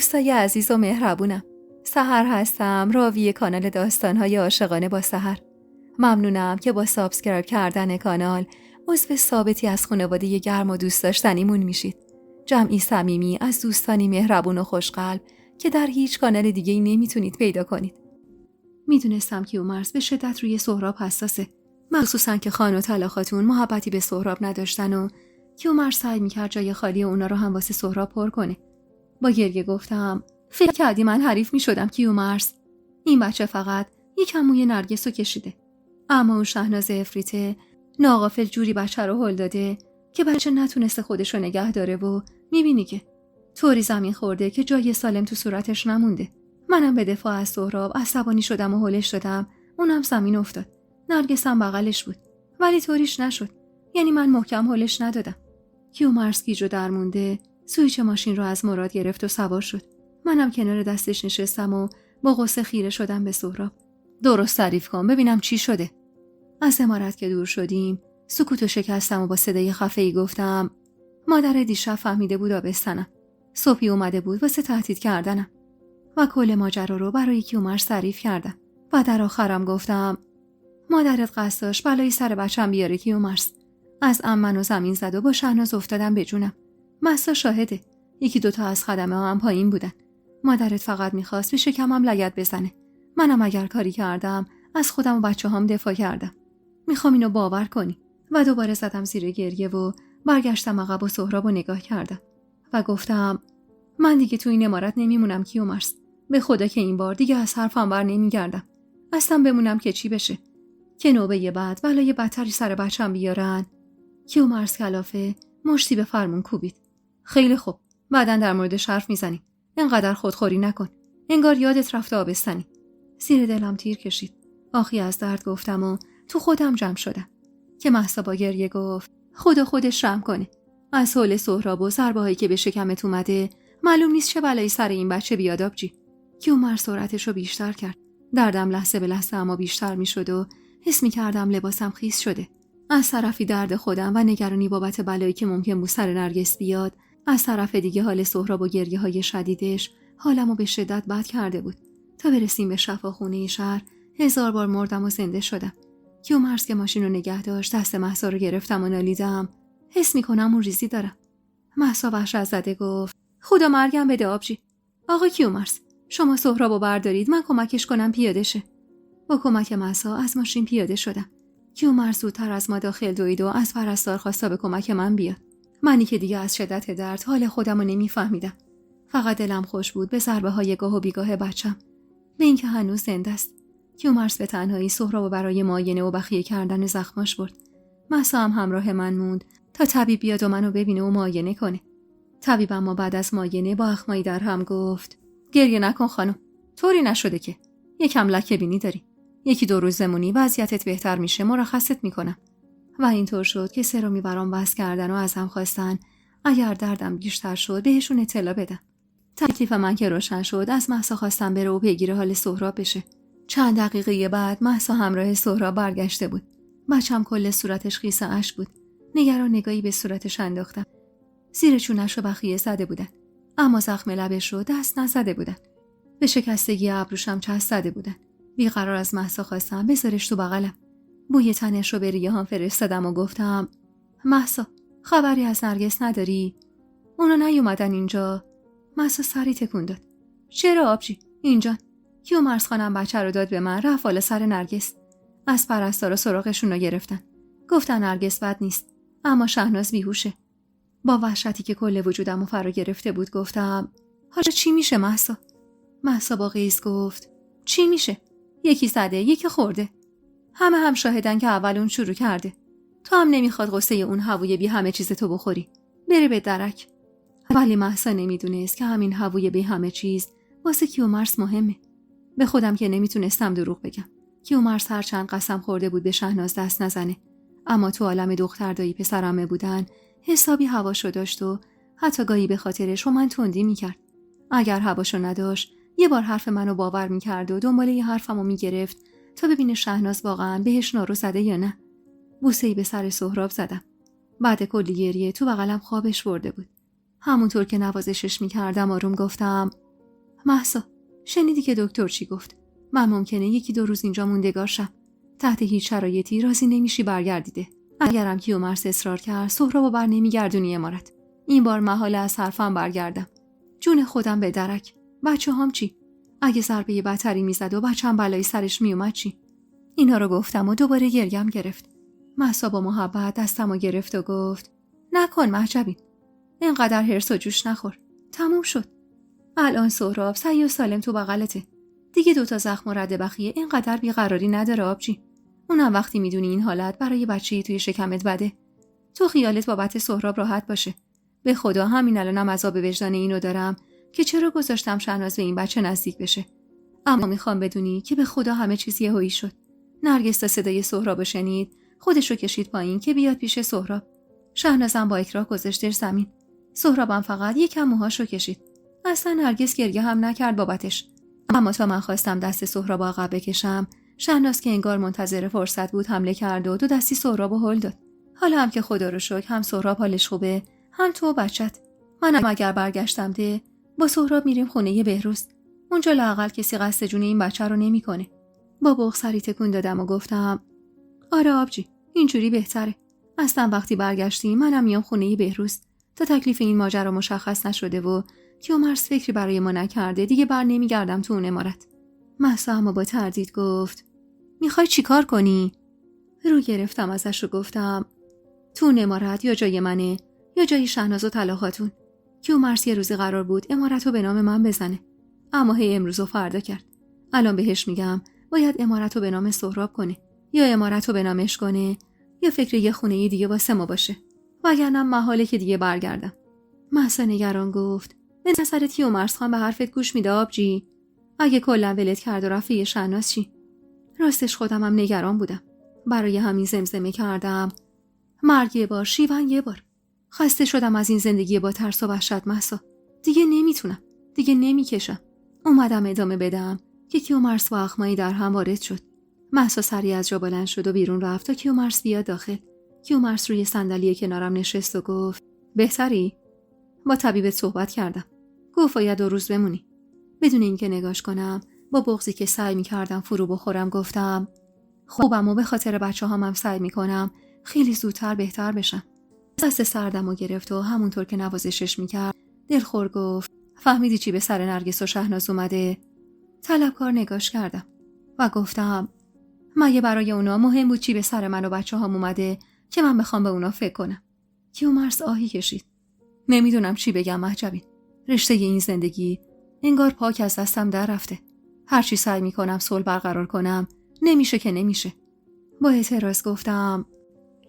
دوستای عزیز و مهربونم، سحر هستم، راوی کانال داستان‌های عاشقانه با سحر. ممنونم که با سابسکرایب کردن کانال عضو ثابتی از خانواده گرم و دوست داشتنیمون میشید. جمعی صمیمی از دوستانی مهربون و خوشقلب که در هیچ کانال دیگه‌ای نمیتونید پیدا کنید. میدونستم کیومرث به شدت روی سهراب حساسه، مخصوصاً که خان و طلاقاتون محبتی به سهراب نداشتن و کیومرث سعی میکرد جای خالی اونا رو هم واسه سهراب پر کنه. با گریه گفتم فکر کردی من حریف میشدم کیومرث؟ این بچه فقط یکم موی نرگسو کشیده، اما اون شهناز افریته ناغافل جوری بچه رو هل داده که بچه نتونسته خودشو نگه داره و میبینی که طوری زمین خورده که جای سالم تو صورتش نمونده. منم به دفاع از سهراب عصبانی شدم و هلش دادم، اونم زمین افتاد. نرگسم بغلش بود ولی طوریش نشد، یعنی من محکم هلش ندادم. کیومرث گیج و درمونده سویچ ماشین رو از مراد گرفت و سوار شد. منم کنار دستش نشستم و با غصه خیره شدم به سهراب. درست تعریف کن ببینم چی شده. از عمارت که دور شدیم سکوتو شکستم و با صدای خفه‌ای گفتم مادر دیشب فهمیده بود آبستنم. صبحی اومده بود واسه تهدید کردنم و کل ماجرا رو برای کیومرث تعریف کردم و در آخرم گفتم مادرت قصد داشت بلایی سر بچم بیاره کیومرث. از منو زمین زد و با شهناز افتادم به جونم. مهسا شاهده، یکی دوتا از خدمه ها هم پایین بودن. مادرت فقط میخواست به شکمم لگد بزنه. منم اگر کاری کردم از خودم و بچه هم دفاع کردم. میخوام اینو باور کنی. و دوباره زدم زیر گریه و برگشتم عقب و سهراب رو نگاه کردم و گفتم من دیگه تو این عمارت نمیمونم کیومرث. به خدا که این بار دیگه از حرفم بر نمیگردم. اصلا بمونم که چی بشه، که نوبه بعد بلای بدتری سر بچم بیارن. کیومرث کلافه مشتی به فرمون کوبید. خیلی خوب، بعدن در موردش حرف میزنیم. اینقدر خودخوری نکن، انگار یادت رفته آبستنی. زیر دلم تیر کشید. آخی از درد گفتم و تو خودم جمع شدم که مهسا با گریه گفت خدا خودش رحم کنه. از حول سهراب و ضربه‌هایی که به شکمت اومده معلوم نیست چه بلایی سر این بچه بیاد آبجی. کیومرث سرعتش رو بیشتر کرد. دردم لحظه به لحظه اما بیشتر میشد و حس می‌کردم لباسم خیس شده. از طرفی درد خودم و نگرانی بابت بلایی که ممکن بود سر نرگس بیاد، از طرف دیگه حال سهراب و گریه‌های شدیدش حالمو به شدت بد کرده بود. تا برسیم به شفاخونه شهر 1000 بار مردم و زنده شدم. کیومرث که ماشین رو نگه داشت دست مهسا رو گرفتم و نالیدم حس می‌کنم اون ریزی دارم. مهسا وحشت زده گفت خدا مرگم بده آبجی. آقا کیومرث شما سهرابو بردارید من کمکش کنم پیاده شه. با کمک مهسا از ماشین پیاده شدم. کیومرث زودتر از ما داخل دوید و از پرستار خواستا به کمک من بیاد. منی که دیگه از شدت درد حال خودم رو نمیفهمیدم. فقط دلم خوش بود به ضربه های گاه و بیگاه بچم، به اینکه هنوز زنده است. کیومرث به تنهایی سهرابو برای معاینه و بخیه کردن زخماش برد. مهسا هم همراه من موند تا طبیب بیاد و منو ببینه و معاینه کنه. طبیب اما بعد از معاینه با اخمایی در هم گفت گریه نکن خانم، طوری نشده که، یکم لکه بینی داری. 1-2 روز زمونی وضعیتت بهتر میشه، مرخصت میکنم. و اینطور شد که سرامی برام بس کردن و ازم خواستن اگر دردم بیشتر شد بهشون اطلاع بدم. تکلیف من که روشن شد از مهسا خواستم بره و پیگیر حال سهراب بشه. چند دقیقه بعد مهسا همراه سهراب برگشته بود. بچم کل صورتش خیس اشک بود. نگران نگاهی به صورتش انداختم. زیر چونش رو بخیه زده بودن، اما زخم لبش رو دست نزده بودن. به شکستگی ابروشم چسب زده بودن. بیقرار از مهسا خواستم بذارش تو بغلم. بوی تنش رو به ریه‌هام فرستادم و گفتم مهسا خبری از نرگس نداری؟ اونا نیومدن اینجا؟ مهسا سری تکون داد. چرا آبجی؟ اینجا. کیومرث خانم بچه رو داد به من، رفت بالا سر نرگس. از پرستارا سراغشون رو گرفتن. گفتن نرگس بد نیست، اما شهناز بیهوشه. با وحشتی که کل وجودمو فرا گرفته بود گفتم حالا چی میشه مهسا؟ مهسا با غیظ گفت چی میشه؟ یکی زده، یکی خورده. همه هم شاهدن که اول اون شروع کرده. تو هم نمیخواد قصه اون هووی بی همه چیز تو بخوری. بره به درک. ولی مهسا نمیدونست که همین هووی بی همه چیز واسه کیومرث مهمه. به خودم که نمیتونستم دروغ بگم. کیومرث هرچند قسم خورده بود به شهناز دست نزنه، اما تو عالم دختر دایی پسرمه بودن حسابی هواشو داشت و حتی گاهی به خاطرش من تندی میکرد. اگر هواشو نداشت یه بار حرف منو باور میکرد و دنباله یه حرفمو میگرفت تا ببینه شهناز واقعا بهش نارو زده یا نه. بوسه‌ای به سر سهراب زدم. بعد کلی گریه تو بغلم خوابش برده بود. همونطور که نوازشش میکردم آروم گفتم مهسا، شنیدی که دکتر چی گفت؟ من ممکنه 1-2 روز اینجا موندگار شم. تحت هیچ شرایطی راضی نمیشی برگردیده. اگرم کیومرث اصرار کرد سهرابو بر نمیگردونی امارت. این بار محاله از حرفم برگردم. جون خودم به درک. بچه‌هام چی؟ اگه ضربه بدتری میزد و بچه‌م بلایی سرش میومد چی؟ اینا رو گفتم و دوباره گریم گرفت. مهسا با محبت دستمو گرفت و گفت نکن مهجبین. اینقدر هرس و جوش نخور. تموم شد. الان سهراب صحیح و سالم تو بغلته. دیگه 2 زخم و رد بخیه اینقدر بیقراری نداره آبجی. اونم وقتی میدونی این حالت برای بچه‌ای توی شکمت بده. تو خیالت بابت سهراب راحت باشه. به خدا همین الانم عذاب وجدان اینو دارم که چرا گذاشتم شهناز به این بچه نزدیک بشه. اما میخوام بدونی که به خدا همه چیز یهویی شد. نرگس تا صدای سهراب شنید، خودشو کشید پایین که بیاد پیش سهراب. شهنازم با اکراه گذاشت زمین. سهرابم فقط یکم موهاشو کشید. اصلا نرگس گریه هم نکرد بابتش. اما تا من خواستم دست سهراب عقب بکشم، شهناز که انگار منتظر فرصت بود حمله کرد و 2 دستی سهرابو هل داد. حالا هم که خدا رو شکر هم سهراب حالش خوبه، هم تو و بچت. منم اگر برگشتم ده با سهراب میریم خونه بهروز. اونجا لااقل کسی قصد جون این بچه رو نمیکنه. با بغض سری تکون دادم و گفتم آره آبجی، اینجوری بهتره. اصلا وقتی برگشتیم منم میام خونه بهروز. تا تکلیف این ماجرا مشخص نشده و کیومرث فکری برای ما نکرده دیگه بر نمیگردم تو اون امارت. مهسا اما با تردید گفت میخوای چیکار کنی؟ رو گرفتم ازش و گفتم تو اون امارت یا جای منه یا جای شهناز و طلا خاتون. کیومرث یه روزی قرار بود امارت رو به نام من بزنه، اما هی امروز و فردا کرد. الان بهش میگم باید امارت رو به نام سهراب کنه، یا امارت رو به نامش کنه، یا فکر یه خونه دیگه واسه ما باشه، وگرنه محاله که دیگه برگردم. مهسا نگران گفت به نظرت کیومرث خان به حرفت گوش میده آبجی؟ اگه کلا ولت کرد و رفت یه شهناز چی؟ راستش خودم هم نگران بودم. برای همین زمزمه کردم مرگ یه بار، شیون یه بار. خسته شدم از این زندگی با ترس و وحشت مهسا. دیگه نمیتونم، دیگه نمیکشم. اومدم ادامه بدم که کیومرث و اخمایی در هم وارد شد. مهسا سریع از جا بلند شد و بیرون رفت تا کیومرث بیاد داخل. کیومرث روی صندلی کنارم نشست و گفت بهتری؟ با طبیبت صحبت کردم. گفت باید 2 روز بمونی. بدون اینکه نگاش کنم با بغضی که سعی می‌کردم فرو بخورم گفتم خوبم و به خاطر بچه‌هام سعی می‌کنم خیلی زودتر بهتر بشم. دست سردمو گرفت و همونطور که نوازشش می‌کرد دلخور گفت فهمیدی چی به سر نرگس و شهناز اومده؟ طلبکار نگاش کردم و گفتم مگه برای اونا مهم بود چی به سر من و بچه‌هام اومده که من بخوام به اونا فکر کنم؟ کیومرث آهی کشید. نمیدونم چی بگم مهجبین. رشته این زندگی انگار پاک از دستم در رفته. هر چی سعی میکنم صلح برقرار کنم نمیشه که نمیشه. با اعتراض گفتم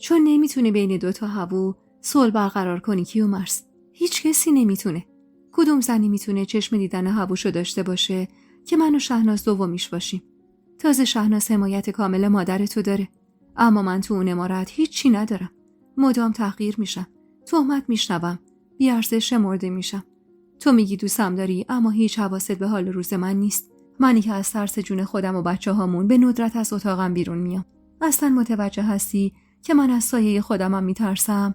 چون نمیتونی بین 2 هوو صلح برقرار کنی کیومرث. هیچ کسی نمیتونه. کدوم زنی میتونه چشم دیدن هووشو داشته باشه که من و شهناز دومیش باشیم؟ تازه شهناز حمایت کامل مادر تو داره، اما من تو اون امارت هیچی ندارم. مدام تحقیر میشم، تهمت میشنوم، بی‌ارزش شمرده میشم. تو میگی دوستم داری اما هیچ حواست به حال روز من نیست. منی که از ترس جون خودم و بچه‌هامون به ندرت از اتاقم بیرون میام. اصلا متوجه هستی که من از سایه خودمم میترسم؟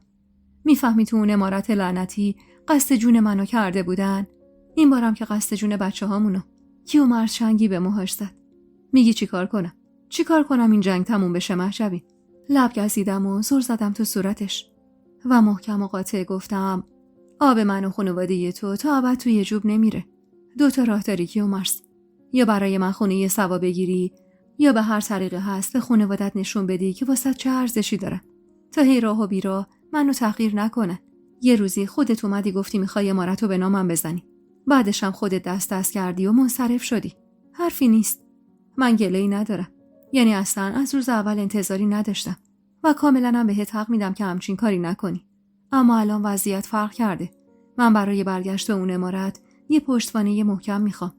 میفهمی تو اون امارت لعنتی قصد جون منو کرده بودن؟ این بارم که قصد جون بچه‌هامونو. کیومرث چنگی به موهاش زد. میگی چیکار کنم؟ چیکار کنم این جنگ تموم بشه مهجبین؟ لب گزیدم و زل زدم تو صورتش و محکم و قاطع گفتم آب من و خانواده تو تا ابد توی جوب نمیره. 2 راه داری کیومرث. یا برای من خونه سوا بگیری یا به هر طریقی هست به خانوادت نشون بدی که واسه چه ارزشی داره تا هی راه و بیراه منو تحقیر نکنن. یه روزی خودت اومدی گفتی میخوای امارتو به نامم بزنی، بعدش هم خودت دست کردی و منصرف شدی. حرفی نیست. من گله‌ای ندارم، یعنی اصلا از روز اول انتظاری نداشتم و کاملا هم بهت حق میدم که همچین کاری نکنی. اما الان وضعیت فرق کرده. من برای برگشت به اون امارت یه پشتوانه محکم میخوام.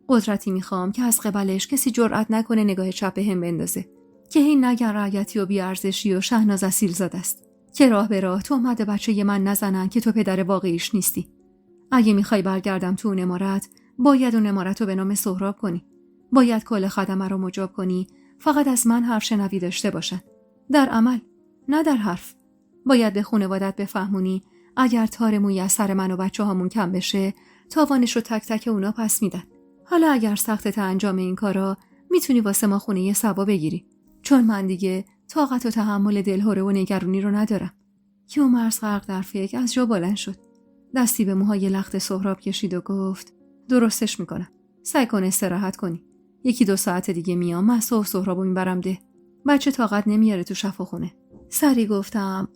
قدرتی میخوام که از قبلش کسی جرئت نکنه نگاه چپ بهم بندازه، که این نگن رعیتی و بیارزشی و شهناز اصیل‌زاده است، که راه به راه تهمت بچه من نزنن که تو پدر واقعیش نیستی. اگه میخوای برگردم تو اون امارت باید اون امارت رو به نام سهراب کنی. باید کل خدمه رو مجاب کنی، فقط از من حرف شنوی داشته باشن. در عمل، نه در حرف. باید به خانوادت بفهمونی اگر تار موی از سر من و بچه هامون کم بشه تاوانش رو تک تک اونا پس میدن. حالا اگر سختت انجام این کارا میتونی واسه ما خونه سوا بگیری، چون من دیگه طاقت و تحمل دلهره و نگرانی رو ندارم. کیومرث غرق در فکر از جا بلند شد. دستی به موهای لخت سهراب کشید و گفت درستش میکنم. سعی کن استراحت کنی. 1-2 ساعت دیگه میام. مهسا و سهرابو میبرم ده. بچه طاقت نمیاره تو شفاخونه. سری گفتم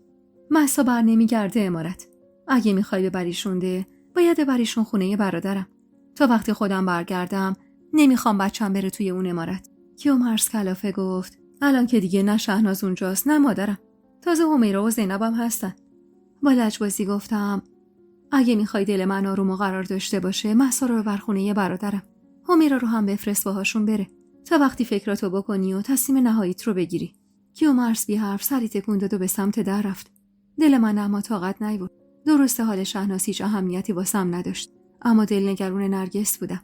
مهسا بر نمیگرده امارت. اگه میخوای ببریشون ده باید ببریشون خونه برادرم. تا وقتی خودم برگردم نمیخوام بچه‌م بره توی اون امارت. کیومرث کلافه گفت الان که دیگه نه شهناز اونجاست نه مادرم. تازه همیرا و زینبم هستن. با لجبازی گفتم اگه میخوای دل من آروم و قرار داشته باشه مهسا رو ببر خونه برادرم. همیرا رو هم بفرست باهاشون بره تا وقتی فکراتو بکنی و تصمیم نهاییت رو بگیری. کیومرث بی حرف سری تکون داد و به سمت در رفت. دل من اما طاقت نیاورد. درسته حال شهناز هیچ اهمیتی واسم نداشت، اما دلنگرون نرگس بودم.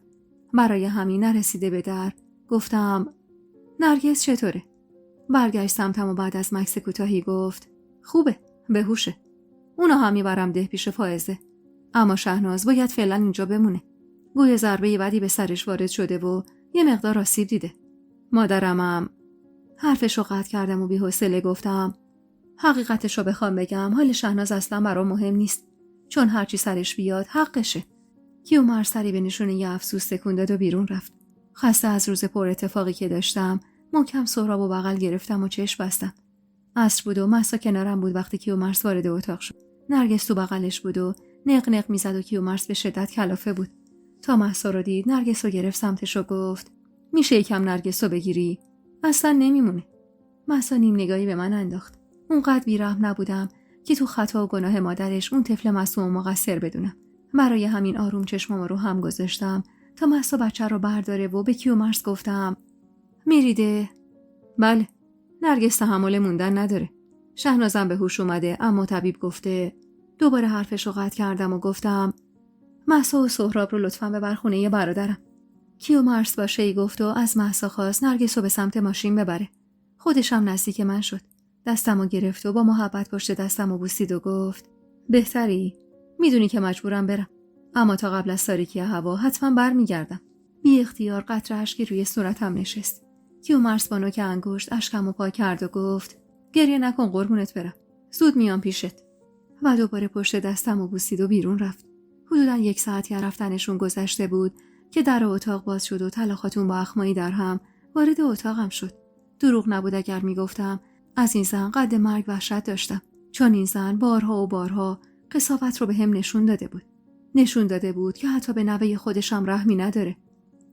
برای همین نرسیده به در گفتم نرگس چطوره؟ برگشت سمتم و بعد از مکث کوتاهی گفت خوبه، بهوشه. اونا هم میبرم ده پیش فائزه. اما شهناز باید فعلا اینجا بمونه. گویا ضربه بدی به سرش وارد شده و یه مقدار آسیب دیده. مادرمم حرفشو قطع کردم و بی‌حوصله گفتم حقیقتشو بخوام بگم حال شهناز اصلا برام مهم نیست، چون هرچی سرش بیاد حقشه. کیومرث سری به نشونه یه افسوس تکون داد و بیرون رفت. خسته از روز پر اتفاقی که داشتم محکم سهراب و بغل گرفتم و چشم بستم. عصر بود و مهسا کنارم بود وقتی کیومرث وارد اتاق شد. نرگس تو بغلش بود و نق نق میزد و کیومرث به شدت کلافه بود. تا مهسا رو دید نرگس رو گرفت سمتش و گفت میشه یکم نرگس رو بگیری؟ اصلا نمیمونه. مهسا نیم نگاهی به من انداخت. اونقدر بی‌رحم نبودم که تو خطا و گناه مادرش اون طفل معصوم و مقصر بدونم. برای همین آروم چشمام رو هم گذاشتم تا مهسا بچه رو برداره و به کیومرث گفتم میریده؟ بله. نرگس تحمل موندن نداره. شهنازم به هوش اومده اما طبیب گفته. دوباره حرفش رو قطع کردم و گفتم مهسا و سهراب رو لطفاً ببر خونه برادرم. کیومرث با شی گفت و از مهسا خواست نرگس رو به سمت ماشین ببره. خودش هم نزدیک من شد. دستمو گرفت و با محبت پشت دستمو بوسید و گفت بهتری؟ میدونی که مجبورم برم، اما تا قبل از تاریکی هوا حتما برمیگردم. بی اختیار قطره اشکی روی صورتم نشست. کیومرث با نوک انگشت اشکمو پاک کرد و گفت گریه نکن قربونت برم، زود میام پیشت. و دوباره پشت دستمو بوسید و بیرون رفت. حدوداً 1 ساعتی رفتنشون گذشته بود که در اتاق باز شد و طلا خاتون با اخمایی در هم وارد اتاقم شد. دروغ نبود اگر میگفتم از این زن قد مرگ وحشت داشتم، چون این زن بارها و بارها قساوت رو به هم نشون داده بود که حتی به نوه خودشم رحمی نداره.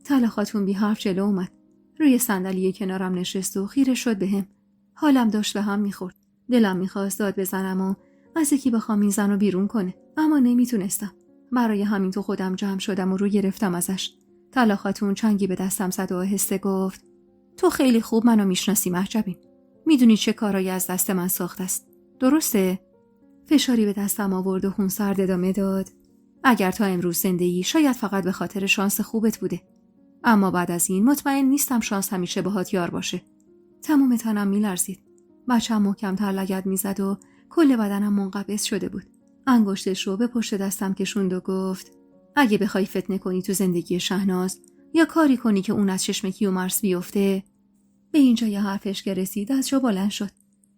طلا خاتون بی حرف جلو اومد. روی صندلی کنارم نشست و خیره شد بهم. حالم داشت به هم میخورد. دلم میخواست داد بزنم و از یکی بخوام این زن رو بیرون کنه، اما نمیتونستم. برای همین تو خودم جمع شدم و رو گرفتم ازش. طلا خاتون چنگی به دستم زد و آهسته گفت تو خیلی خوب منو میشناسی مهجبین. میدونی چه کارایی از دست من ساخته است. درسته؟ فشاری به دستم آورد و خونسرد ادامه داد. اگر تا امروز زنده‌ای شاید فقط به خاطر شانس خوبت بوده. اما بعد از این مطمئن نیستم شانس همیشه باهات یار باشه. تمام تنم میلرزید. بچه‌م محکم‌تر لگد میزد و کل بدنم منقبض شده بود. انگشتش رو به پشت دستم کشوند و گفت اگه بخوای فتنه کنی تو زندگی شهناز یا کاری کنی که اون از چشم کیومرث بیفته. به اینجا یه حرفش که رسید از جا بلند شد.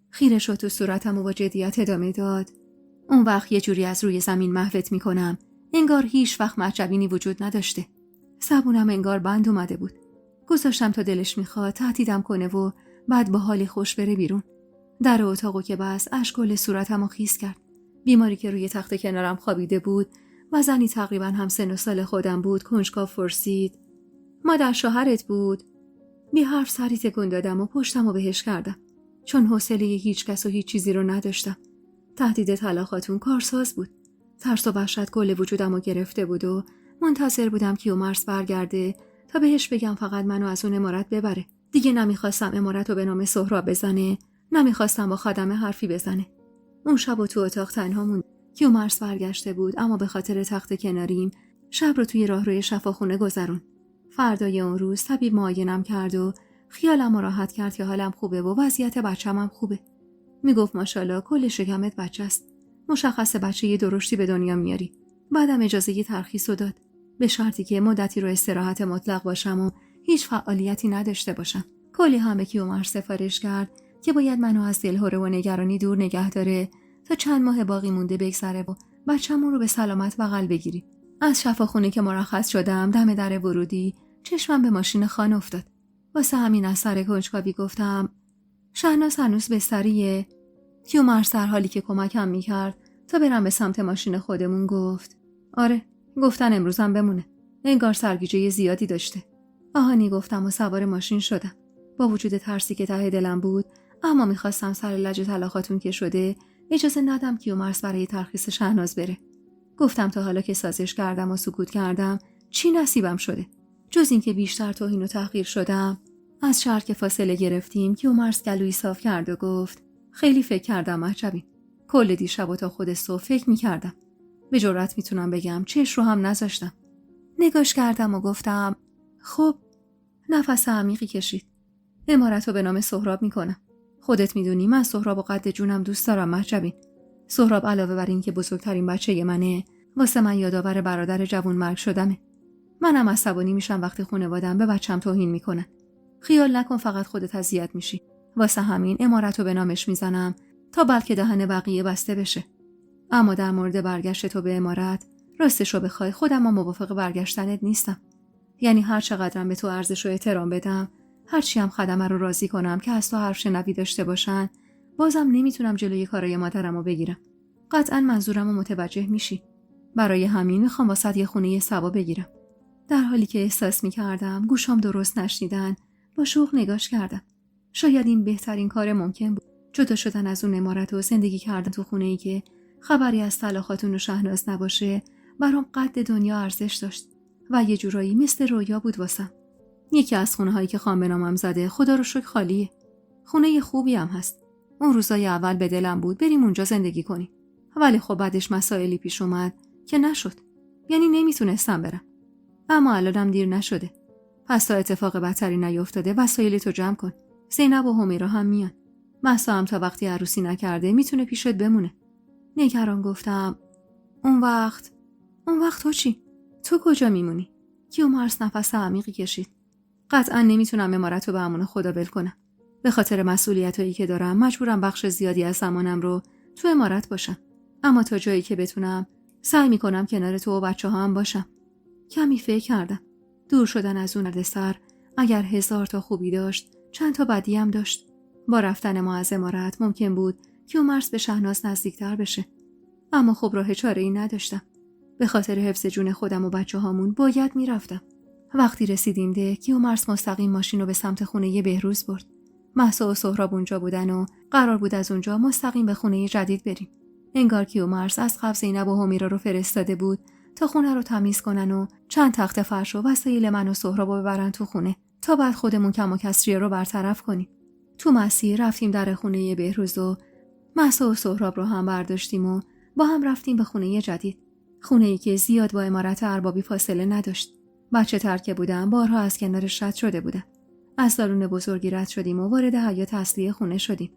خیره شد تو صورتم و با جدیت ادامه داد. اون وقت یه جوری از روی زمین محوت میکنم انگار هیچ وقت مهجبینی وجود نداشته. زبونم انگار بند اومده بود. گذاشتم تا دلش میخواد تهدیدم کنه و بعد با حالی خوش بره بیرون. در اتاقو که بس اشکال صورتمو خیس کرد. بیماری که روی تخت کنارم خوابیده بود و زنی تقریبا هم سن و سال خودم بود کنجکاو پرسید مادر شوهرت بود؟ بی حرف سری تکون دادم و پشتمو بهش کردم، چون حوصله هیچ کس و هیچ چیزی رو نداشتم. تهدید طلا خاتون کارساز بود. ترس و وحشت کل وجودمو گرفته بود و منتظر بودم کیومرث برگرده تا بهش بگم فقط منو از اون عمارت ببره. دیگه نمیخواستم عمارت رو به نام سهراب بزنه، نمیخواستم با خادمه حرفی بزنه. اون شب و تو اتاق تنها موند. کیومرث برگشته بود اما به خاطر تخت کناریم شب رو توی راهروی شفاخونه گذرون. فردای اون روز طبیب معاینم کرد و خیالم راحت کرد که حالم خوبه و وضعیت بچه‌م هم خوبه. میگفت ماشاءالله کل شکمت بچه‌ست. مشخصه بچه یه درشتی به دنیا میاری. بعدم اجازه یه ترخیص رو داد. به شرطی که مدتی رو استراحت مطلق باشم و هیچ فعالیتی نداشته باشم. کلی هم به کیومرث سفارش کرد که باید منو از دلهره و نگرانی دور نگه داره تا چند ماه باقی مونده بگذره و بچه‌مون رو به سلامت بغل بگیری. از شفاخونه که مرخص شدم دم در ورودی چشمم به ماشین خان افتاد. واسه همین از سر کنجکاوی گفتم شهناز هنوز بستریه؟ کیومرث در حالی که کمکم میکرد تا برم به سمت ماشین خودمون گفت آره، گفتن امروزم بمونه. انگار سرگیجه زیادی داشته. آهانی گفتم و سوار ماشین شدم. با وجود ترسی که ته دلم بود، اما میخواستم سر لج طلاقاتون که شده اجازه ندم کیومرث برای ترخیص شهناز بره. گفتم تا حالا که سازش کردم و سکوت کردم چی نصیبم شده؟ جز اینکه بیشتر توهین و تحقیر شدم. از شهر که فاصله گرفتیم کیومرث گلویی صاف کرد و گفت خیلی فکر کردم عجبی. کل دیشب و تا خود صبح فکر میکردم. به جرئت میتونم بگم چش رو هم نذاشتم. نگاش کردم و گفتم خب. نفس عمیقی کشید. امارتو به نام سهراب میکنم. خودت میدونی من سهراب و قد جونم دوست دارم مهجبین. سهراب علاوه بر این که بزرگترین بچه منه، واسه من یادآور برادر جوون مرگ شدمه. منم عصبانی میشم وقتی خانواده‌ام به بچم توهین میکنن. خیال نکن فقط خودت اذیت میشی. واسه همین امارتو به نامش میزنم تا بلکه دهن بقیه بسته بشه. اما در مورد برگشت تو به امارت، راستشو بخوای خودم موافق برگشتنت نیستم. یعنی هر چقدرم به تو ارزش و احترام بدم، هرچی هم خدمه رو راضی کنم که از تو حرف شنوی داشته باشن، بازم نمیتونم جلوی کارای مادرمو بگیرم. قطعاً منظورمو متوجه میشی. برای همین میخوام واسط یه خونه سبا بگیرم. در حالی که احساس میکردم گوشام درست نشنیدن، با شوق نگاش کردم. شاید این بهترین کار ممکن بود. جدا شدن از اون امارت و زندگی کردن تو خونه‌ای که خبری از طلاقاتون و شهناز نباشه برام قد دنیا ارزش داشت و یه جورایی مثل رویا بود واسم. یکی از خونه‌هایی که خان به نامم زده خدا رو شکر خالیه. خونه خوبی هم هست. اون روزای اول به دلم بود بریم اونجا زندگی کنیم. ولی خب بعدش مسائلی پیش اومد که نشد. یعنی نمیتونستم برم. اما الانم دیر نشده. پس تا اتفاق بدتری نیفتاده وسایلتو جمع کن. زینب و همیرا هم میان. مهسا هم تا وقتی عروسی نکرده میتونه پیشت بمونه. نگران گفتم اون وقت تو چی؟ تو کجا میمونی؟ کیومرث نفس عمیقی کشید. قطعا نمیتونم امارت رو به امان خدا ول کنم. به خاطر مسئولیتایی که دارم مجبورم بخش زیادی از زمانم رو تو امارت باشم. اما تا جایی که بتونم سعی میکنم کنار تو و بچه‌ها هم باشم. کمی فکر کردم. دور شدن از اون دردسر اگر 1000 تا خوبی داشت، چند تا بدی هم داشت. با رفتن ما از امارت ممکن بود کیومرث به شهناز نزدیکتر بشه. اما خب راه چاره‌ای نداشتم. به خاطر حفظ جون خودم و بچه‌هامون باید میرفتم. وقتی رسیدیم ده کیومرث مستقیم ماشین رو به سمت خونه بهروز برد. مهسا و سهراب اونجا بودن و قرار بود از اونجا مستقیم به خونه جدید بریم. انگار کیومرث از قبل زینب و همیرا رو فرستاده بود تا خونه رو تمیز کنن و چند تخت فرش و وسایل من و سهراب رو ببرن تو خونه تا بعد خودمون کم و کسری رو برطرف کنیم. تو مسیر رفتیم در خونه بهروز و مهسا و سهراب رو هم برداشتیم و با هم رفتیم به خونه جدید. خونه‌ای که زیاد با عمارت اربابی فاصله نداشت. بچه تر که بودم بارها از کنارش رد شده بودم. از سالن بزرگی رد شدیم و وارد حیاط اصلی خونه شدیم.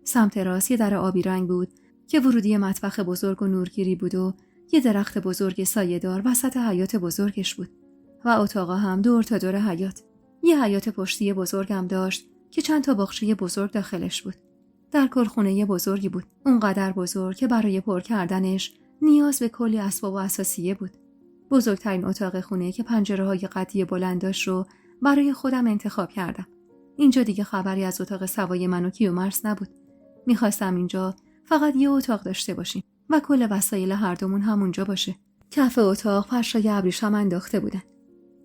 سمت راست یه در آبی رنگ بود که ورودی مطبخ بزرگ و نورگیری بود و یه درخت بزرگ سایه‌دار وسط حیاط بزرگش بود و اتاقا هم دور تا دور حیاط. یه حیاط پشتی بزرگم داشت که چند تا باغچه بزرگ داخلش بود. در کل خونه بزرگی بود. اونقدر بزرگ که برای پر کردنش نیاز به کلی اسباب و اساسیه بود. بزرگترین اتاق خونه که پنجره‌های قدی بلند داشت رو برای خودم انتخاب کردم. اینجا دیگه خبری از اتاق سوای من و کیومرث نبود. می‌خواستم اینجا فقط یه اتاق داشته باشیم و کل وسایل هر دومون همونجا باشه. کف اتاق فرشای ابریشم انداخته بودن.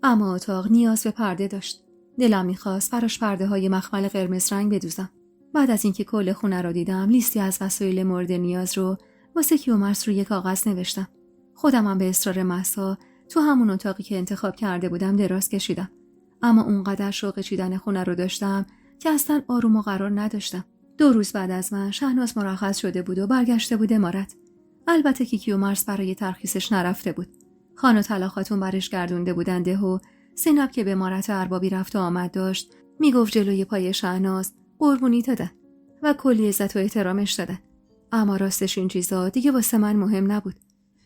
اما اتاق نیاز به پرده داشت. دلم می‌خواست براش پرده‌های مخمل قرمز رنگ بدوزم. بعد از اینکه کل خونه رو دیدم، لیستی از وسایل مورد نیاز رو واسه کیومرث روی کاغذ نوشتم. خودم هم به اصرار مهسا تو همون اتاقی که انتخاب کرده بودم دراز کشیدم. اما اونقدر شوق چیدن خونه رو داشتم که اصلا آروم و قرار نداشتم. 2 روز بعد از من شهناز مرخص شده بود و برگشته بود امارت. البته که کیومرث برای ترخیصش نرفته بود. خان و طلاقاتون برش گردونده بودن ده و زینب که به امارت اربابی رفت و آمد داشت میگفت جلوی پای شهناز قربونی دادن و کلی عزت و احترامش دادن. اما راستش این چیزا دیگه واسه من مهم نبود.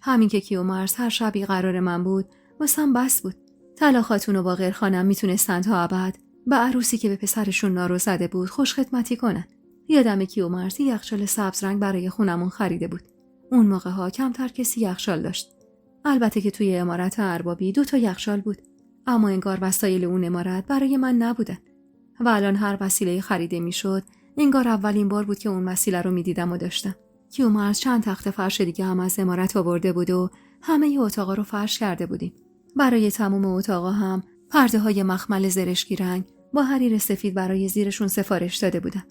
همین که کیومرث هر شبی قرار من بود واسم بس بود. طلا خاتون و باقر خانم میتونستن تا ابد به عروسی که به پسرشون نارو زده بود خوش خدمتی کنن. یادم کیومرث یخچال سبز رنگ برای خونمون خریده بود. اون موقع ها کمتر کسی یخچال داشت. البته که توی عمارت اربابی 2 یخچال بود، اما انگار وسایل اون عمارت برای من نبودن. و الان هر وسیله خریده میشد، انگار اولین بار بود که اون وسیله رو میدیدم و داشتم. کیومرث چند تخت فرش دیگه هم از عمارت آورده بود و همه اتاقا رو فرش کرده بودیم. برای تمام اتاقا هم پرده‌های مخمل زرشکی رنگ با حریر سفید برای زیرشون سفارش داده بودن.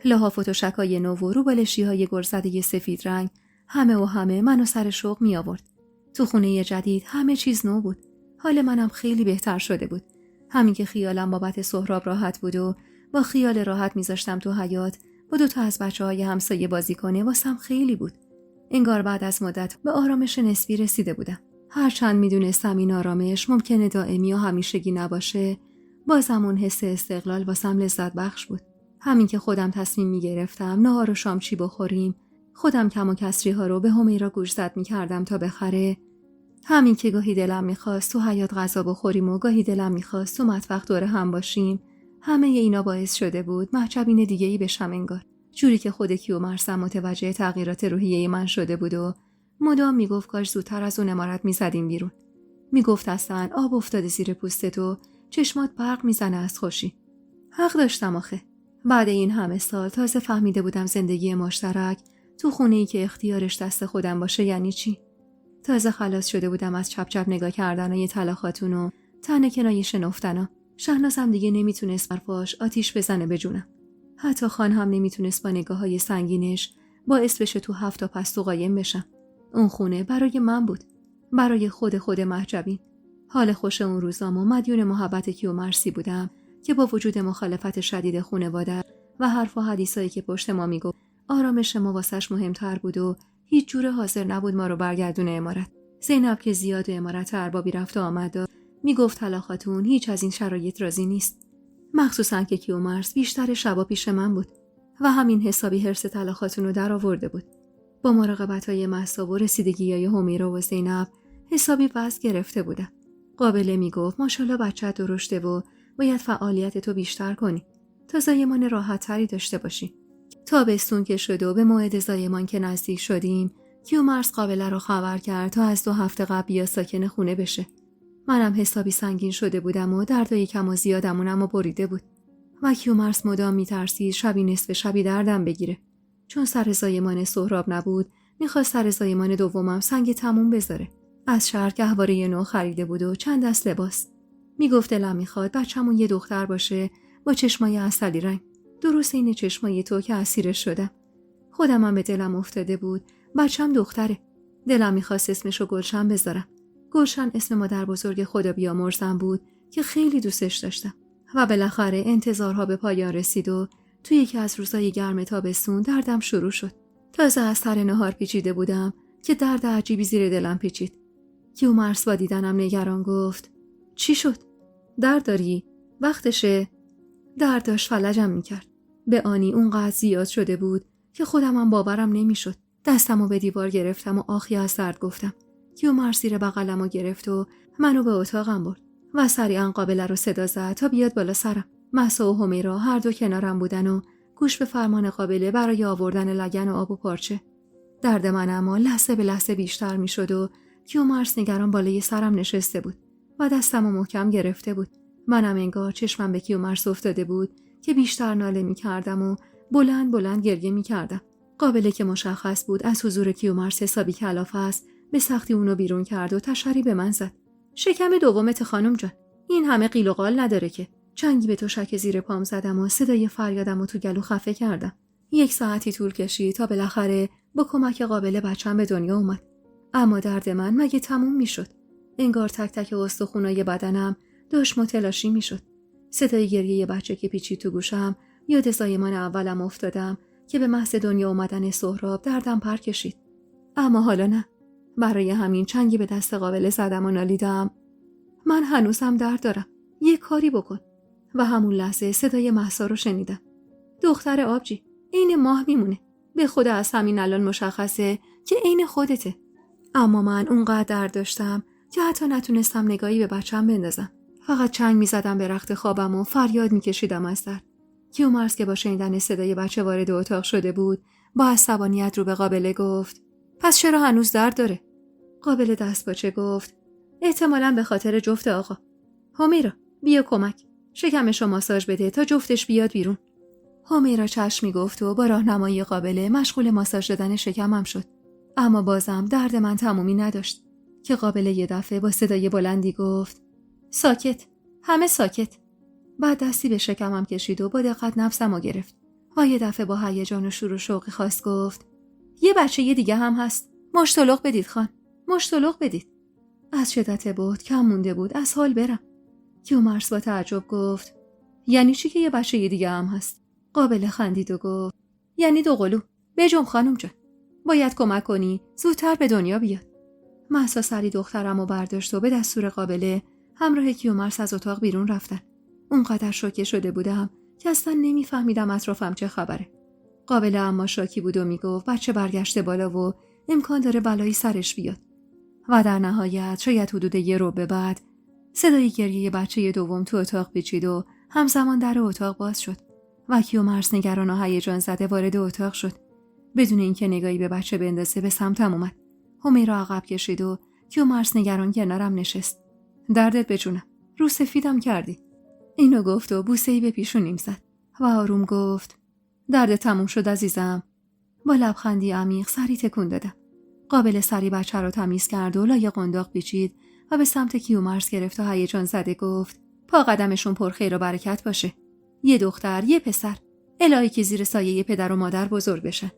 لحاف و تشک‌های نو و روبالشی‌های گرزده سفید رنگ همه منو سر شوق می آورد. تو خونه جدید همه چیز نو بود. حال منم خیلی بهتر شده بود. همین که خیالم بابت سهراب راحت بود و با خیال راحت میذاشتم تو حیاط با 2 از بچه‌های همسایه بازی کنه واسم خیلی بود. انگار بعد از مدت به آرامش نسبی رسیده بودم. هرچند میدونستم این آرامش ممکنه دائمی و همیشگی نباشه، بازم اون حس استقلال واسم لذت بخش بود. همین که خودم تصمیم میگرفتم نهار و شام چی بخوریم، خودم کم و کسری ها رو به همیرا گوش زد میکردم تا بخره، همین که گاهی دلم میخواست تو حیاط غذا بخوریم و گاهی دلم میخواست تو مطبخ دور هم باشیم، همه اینا باعث شده بود محجبین دیگه‌ای بشم انگار. جوری که خود کیومرث متوجه تغییرات روحیه من شده بود و مدام میگفت کاش زودتر از اون عمارت میزدیم بیرون. میگفت اصلا آب افتاده زیر پوستت و چشمات برق میزنه از خوشی. حق داشتم آخه. بعد این همه سال تازه فهمیده بودم زندگی مشترک تو خونه‌ای که اختیارش دست خودم باشه یعنی چی. تازه خلاص شده بودم از چپ چپ نگاه کردنای طلا خاتون و تنه کنایه شنفتنا. شهنازم دیگه نمیتونست برفاش آتیش بزنه به جونم. حتی خان هم نمیتونست با نگاه‌های سنگینش باعث بشه تو 7 تا پستو قایم بشم. اون خونه برای من بود، برای خود محجبین. حال خوش اون روزام و مدیون محبت کیومرثی بودم که با وجود مخالفت شدید خانواده و حرف و حدیثایی که پشت ما میگفت آرامش ما واسش مهمتر بود و هیچ جوره حاضر نبود ما رو برگردونه عمارت. زینب که زیاد و عمارت اربابی رفت و آمد میگفت طلا خاتون هیچ از این شرایط راضی نیست. مخصوصا که کیومرث بیشتر شبا پیش من بود و همین حسابی حرص طلا خاتون رو در آورده بود. با مراقبت‌های مهسا و رسیدگی‌های همیرا و زینب حسابی وضع گرفته بودم. قابله میگفت ماشاءالله بچه‌ت درشته و باید فعالیت تو بیشتر کنی تا زایمان راحت‌تری داشته باشی. تابستون که شد و به موعد زایمان که نزدیک شدیم، کیومرث قابله رو خبر کرد تا از 2 هفته قبل بیا ساکن خونه بشه. منم حسابی سنگین شده بودم و دردای کم و زیادمونم بریده بود. و کیومرث مدام میترسید شبی نصف شبی دردم بگیره. چون سر زایمان سهراب نبود، میخواست سر زایمان دومم سنگ تموم بذاره. از شهر گهواره نو خریده بود و چند دست لباس. میگفت دلم میخواد بچه‌مون یه دختر باشه با چشمای عسلی رنگ. درست این چشمای تو که اسیرش شدم. خودم هم به دلم افتاده بود بچه‌م دختره. دلم میخواست اسمشو گلشن بذارم. گلشن اسم مادر بزرگ خدا بیامرزم بود که خیلی دوستش داشتم. و بالاخره انتظارها به پایان رسید و توی یکی از روزهای گرم تابستون دردم شروع شد. تازه از سر نهار پیچیده بودم که درد عجیبی زیر دلم پیچید. کیومرث با دیدنم نگران گفت چی شد؟ درد داری؟ وقتشه؟ درد داشت فلجم میکرد. به آنی اونقدر زیاد شده بود که خودمم باورم نمیشد. دستمو به دیوار گرفتم و آخی از درد گفتم. کیومرث زیر بغلمو گرفت و منو به اتاقم برد و سریعا قابله رو صدا زد تا بیاد بالا سرم. مهسا و همیرا هر دو کنارم بودن و گوش به فرمان قابله برای آوردن لگن و آب و پارچه. درد من اما لحظه به لحظه بیشتر میشد و کیومرث نگران بالای سرم نشسته بود و دستمو محکم گرفته بود. منم انگار چشمم به کیومرث افتاده بود که بیشتر ناله می‌کردم و بلند گریه می‌کردم. قابله که مشخص بود از حضور کیومرث حسابی کلافه است، به سختی اونو بیرون کرد و تشری به من زد. شکم دومت خانم جان، این همه قیل و قال نداره که. چنگی به تشک زیر پام زدم و صدای فریادم رو تو گلو خفه کردم. 1 ساعتی طول کشید تا بالاخره با کمک قابله بچه‌م به دنیا اومد. اما درد من مگه تموم میشد؟ انگار تک تک استخونای بدنم داشت متلاشی میشد. صدای گریه بچه که پیچید تو گوشم، یاد زایمان اولم افتادم که به محض دنیا اومدن سهراب دردم پر کشید. اما حالا نه. برای همین چنگی به دست قابله زدم و نالیدم من هنوزم درد دارم، یه کاری بکن. و همون لحظه صدای مهسا رو شنیدم. دختر آبجی، عین ماه میمونه. به خدا از همین الان مشخصه که عین خودته. اما من اونقدر درد داشتم که حتی نتونستم نگاهی به بچه‌م بندازم. فقط چنگ می‌زدم به رخت خوابم و فریاد می‌کشیدم از درد. کیومرث که با شنیدن صدای بچه وارد اتاق شده بود، با عصبانیت رو به قابله گفت: پس چرا هنوز درد داره؟ قابله دستپاچه گفت: احتمالاً به خاطر جفت آقا. همیرا، بیا کمک. شکمشو ماساژ بده تا جفتش بیاد بیرون. همیرا چشمی گفت و با راهنمایی قابله مشغول ماساژ دادن شکمم شد. اما بازم درد من تمومی نداشت که قابله یه دفعه با صدای بلندی گفت: ساکت، همه ساکت. بعد دستی به شکمم کشید و با دقت نفسمو گرفت و یه دفعه با هیجان و شور و شوقی خاص گفت: یه بچه دیگه هم هست. مشتلق بدید خان، مشتلق بدید. از شدت بود کم مونده بود از حال برم. کیومرث با تعجب گفت: یعنی چی که یه بچه دیگه هم هست؟ قابله خندید و گفت: یعنی دوقلو. بجنب خانم جان، باید کمک کنی زودتر به دنیا بیاد. مهسا سری دخترمو برداشت و به دستور قابله همراه کیومرث از اتاق بیرون رفتن. اونقدر شوکه شده بودم که اصلا نمیفهمیدم اطرافم چه خبره. قابله اما شاکی بود و میگفت بچه برگشته بالا و امکان داره بلایی سرش بیاد. و در نهایت شاید حدود یه رو به بعد صدای گریه بچه دوم تو اتاق پیچید و همزمان در اتاق باز شد و کیومرث نگران و هیجان زده وارد اتاق شد. بدون اینکه نگاهی به بچه بندازه به سمتم اومد. همیرا عقب کشید و کیومرث نگران کنارم نشست. دردت به جونم، رو سفیدم کردی. اینو گفت و بوسه‌ای به پیشونیم زد و آروم گفت: درد تموم شد عزیزم. با لبخندی عمیق سری تکون دادم. قابل سری بچه رو تمیز کرد و لای قنداق پیچید و به سمت کیومرث گرفت و هیجان زده گفت: پا قدمشون پر خیر و برکت باشه. یه دختر، یه پسر. الهی که زیر سایه پدر و مادر بزرگ بشن.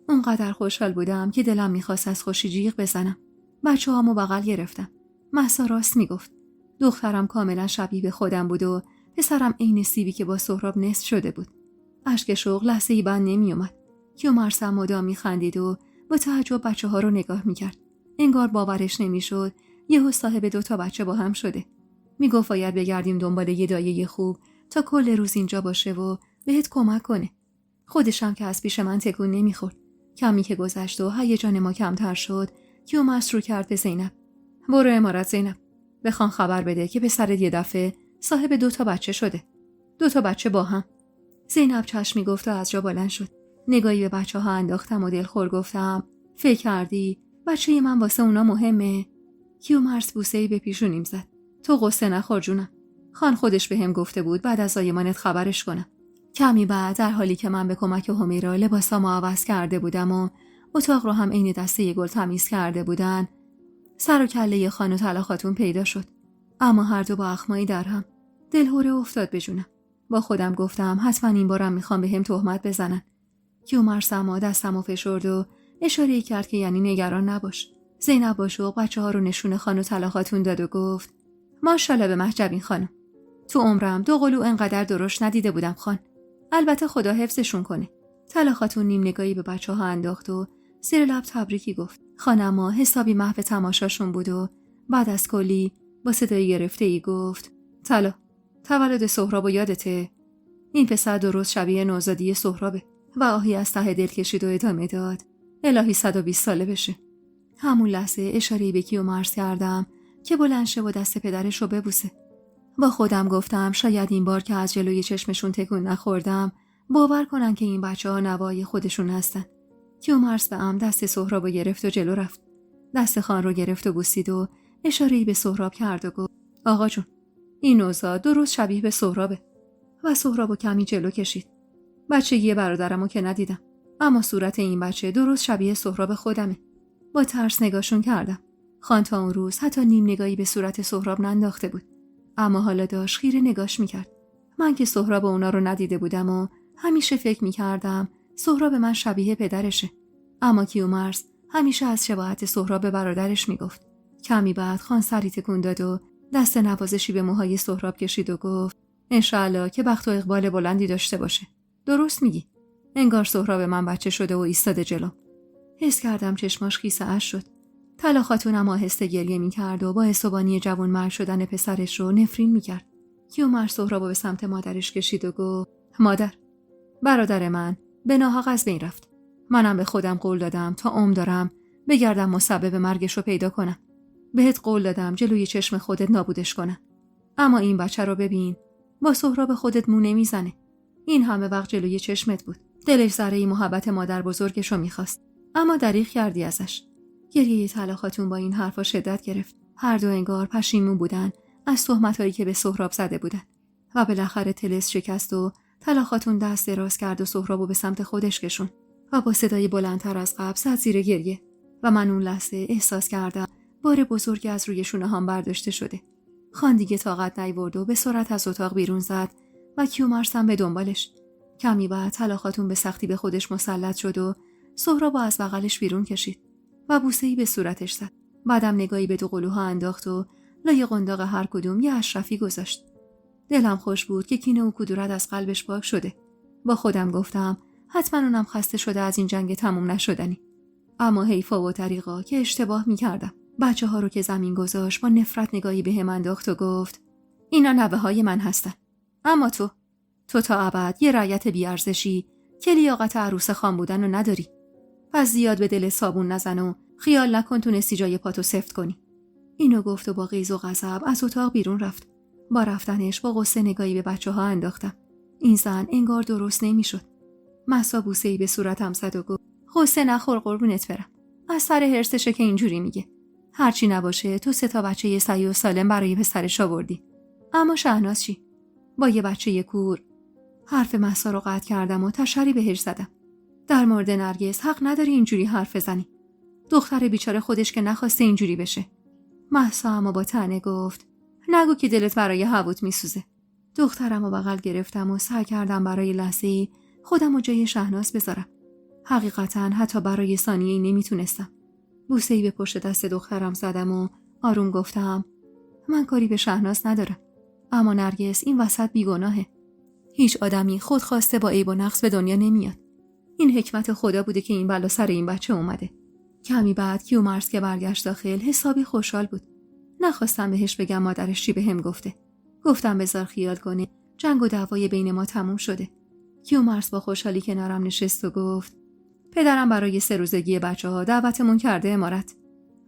اونقدر خوشحال بودم که دلم میخواست از خوشی جیغ بزنم. بچه‌هامو بغل گرفتم. مهسا راست میگفت. دخترم کاملا شبیه به خودم بود و پسرم عین سیبی که با سهراب نصف شده بود. اشک شوق لحظه‌ای بند نمیومد. کیومرث مدام میخندید و با تعجب بچه‌ها رو نگاه میکرد. انگار باورش نمیشد یهو صاحب 2 بچه با هم شده. میگفت باید بگردیم دنبال یه دایه خوب تا کل روز اینجا باشه و بهت کمک کنه. خودشم که از پیش من تکون نمیخورد. کمی که گذشت و هیجان ما کمتر شد، کیومرث رو کرد به زینب: برو امارت زینب، بخوان خبر بده که پسرت یه دفعه صاحب 2 بچه شده. 2 بچه با هم. زینب چشمی گفت و از جا بلند شد. نگاهی به بچه‌ها انداختم و دلخور گفتم: فکر کردی بچه من واسه اونا مهمه؟ کیومرث بوسه‌ای به پیشونیم زد. تو قصه نخور جونم. خان خودش بهم گفته بود بعد از زایمانت خبرش کنم. کمی بعد در حالی که من به کمک همیرا لباسامو عوض کرده بودم و اتاق رو هم عین دسته گل تمیز کرده بودن، سر و کله خان و طلا خاتون پیدا شد. اما هر دو با اخمایی در هم. دلهوره افتاد به جونم. با خودم گفتم حتما این بارم میخوام بهم تهمت بزنن. کیومرث اما دستمو فشرد و اشاره کرد که یعنی نگران نباش. زینب با شوق بچه‌ها رو نشون خان و طلا خاتون داد و گفت: ماشاءالله به محجبین خانم. تو عمرم 2 قلو انقدر درشت ندیده بودم خان. البته خدا حفظشون کنه. طلا خاتون نیم نگاهی به بچه‌ها انداخت و زیر لب تبریکی گفت. خانما حسابی محو تماشاشون بود و بعد از کلی با صدای گرفته‌ای گفت: طلا، تولد سهراب یادته؟ این پسر درست شبیه نوزادی سهرابه. و آهی از ته دل کشید و ادامه داد: الهی 120 ساله بشه. همون لحظه اشاره‌ای به کیومرث کردم که بلند شه و دست پدرش رو ببوسه. با خودم گفتم شاید این بار که از جلوی چشمشون تکون نخوردم باور کنن که این بچه‌ها نوای خودشون هستن. کیومرث به ام دست سهراب رو گرفت و جلو رفت. دست خان رو گرفت و بوسید و اشاره‌ای به سهراب کرد و گفت: آقا جون، این نوزاد درست شبیه به سهرابه. و سهراب رو کمی جلو کشید. بچگی برادرمو که ندیدم، اما صورت این بچه درست شبیه سهراب خودمه. با ترس نگاشون کردم. خان تا اون روز حتی نیم نگاهی به صورت سهراب ننداخته بود، اما حالا داشت خیره نگاش میکرد. من که سهراب اونا رو ندیده بودم و همیشه فکر میکردم سهراب من شبیه پدرشه. اما کیومرث همیشه از شباهت سهراب برادرش میگفت. کمی بعد خان سری تکون داد و دست نوازشی به موهای سهراب کشید و گفت: انشالله که بخت و اقبال بلندی داشته باشه. درست میگی. انگار سهراب من بچه شده و ایستاده جلو. حس کردم چشماش خیس اشک شد. طلا خاتونم آهسته گریه میکرد و با حسابانی جوان مرد شدن پسرش رو نفرین میکرد. کیومرث سهراب به سمت مادرش کشید و گفت: مادر، برادر من به ناحق از بین رفت. منم به خودم قول دادم تا عمر دارم بگردم مسبب مرگش رو پیدا کنم. بهت قول دادم جلوی چشم خودت نابودش کنم. اما این بچه رو ببین، با سهراب خودت مو نمیزنه. این همه وقت جلوی چشمت بود. دلش ذره محبت مادر بزرگشو میخواست، اما دریغ کردی ازش. گریه طلا خاتون با این حرفا شدت گرفت. هر دو انگار پشیمون بودن از تهمتایی که به سهراب زده بودن. و بالاخره طلسم شکست و طلا خاتون دست دراز کرد و سهرابو به سمت خودش کشون و با صدای بلندتر از قبل زد زیر گریه. و من اون لحظه احساس کردم بار بزرگی از روی شونه‌هام برداشته شده. خان دیگه طاقت نیاورد و به سرعت از اتاق بیرون زد و کیومرث هم به دنبالش. کمی بعد طلا خاتون به سختی به خودش مسلط شد و سهرابو از بغلش بیرون کشید و بوسه‌ای به صورتش زد. بعدم نگاهی به دو قلوها انداخت و لای قنداق هر کدوم یه اشرفی گذاشت. دلم خوش بود که کینه و کدورت از قلبش پاک شده. با خودم گفتم حتما اونم خسته شده از این جنگ تموم نشدنی. اما حیفا و طریقا که اشتباه می‌کردم. بچه‌ها رو که زمین گذاشت با نفرت نگاهی بهم انداخت و گفت اینا نوه‌های من هستن. اما تو تا ابد یه رعیت بی‌ارزشی که لیاقت عروس خان بودن رو نداری. پس زیاد به دل صابون نزن و خیال نکن تونستی جای پاتو سفت کنی. اینو گفت و با غیظ و غضب از اتاق بیرون رفت. با رفتنش با غصه نگاهی به بچه‌ها انداختم. این زن انگار درست نمی‌شد. مهسا بوسه‌ای به صورتم زد و گفت غصه نخور قربونت برم. از سر حرصشه که اینجوری میگه. هرچی نباشه تو 3 تا بچه صحیح و سالم برای پسرش آوردی. اما شهناز چی؟ با یه بچه کور. حرف مهسا رو قطع کردم و تشری بهش زدم. در مورد نرگس حق نداری اینجوری حرف بزنی. دختر بیچاره خودش که نخواسته اینجوری بشه. مهسا اما با طعنه گفت نگو که دلت برای حووت میسوزه. دخترم رو بغل گرفتم و سعی کردم برای لحظه‌ای خودم رو جای شهناز بذارم. حقیقتاً حتی برای ثانیه‌ای نمیتونستم. بوسه‌ای به پشت دست دخترم زدم و آروم گفتم من کاری به شهناز ندارم. اما نرگس این وسط بیگناهه. هیچ آدمی خودخواسته با عیب و نقص به دنیا نمیاد. این حکمت خدا بوده که این بلا سر این بچه اومده. کمی بعد کیومرث که برگشت داخل حسابی خوشحال بود. نخواستم بهش بگم مادرش چی بهم گفته. گفتم بذار خیال کنه جنگ و دعوای بین ما تموم شده. کیومرث با خوشحالی کنارم نشست و گفت پدرم برای 3 روزگی بچه‌ها دعوتمون کرده امارت.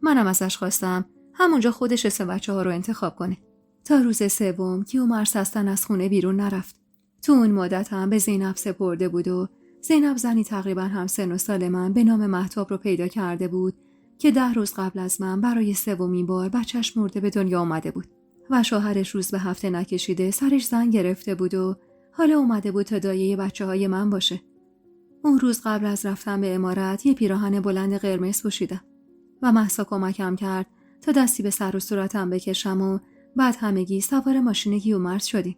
منم ازش خواستم همونجا خودش 3 بچه‌ها رو انتخاب کنه. تا روز 3 کیومرث اصلا از خونه بیرون نرفت. تو اون مدت هم به زینب سپرده بود و زینب زنی تقریبا همسن و سال من به نام مهتاب رو پیدا کرده بود که 10 روز قبل از من برای 3مین بار بچهش مرده به دنیا آمده بود و شوهرش روز به هفته نکشیده سرش زنگ گرفته بود و حالا اومده بود تا دایه بچه‌های من باشه. اون روز قبل از رفتن به امارت یه پیراهن بلند قرمز پوشیدم و مهسا کمکم کرد تا دستی به سر و صورتم بکشم و بعد همگی سوار ماشین کیومرث شدیم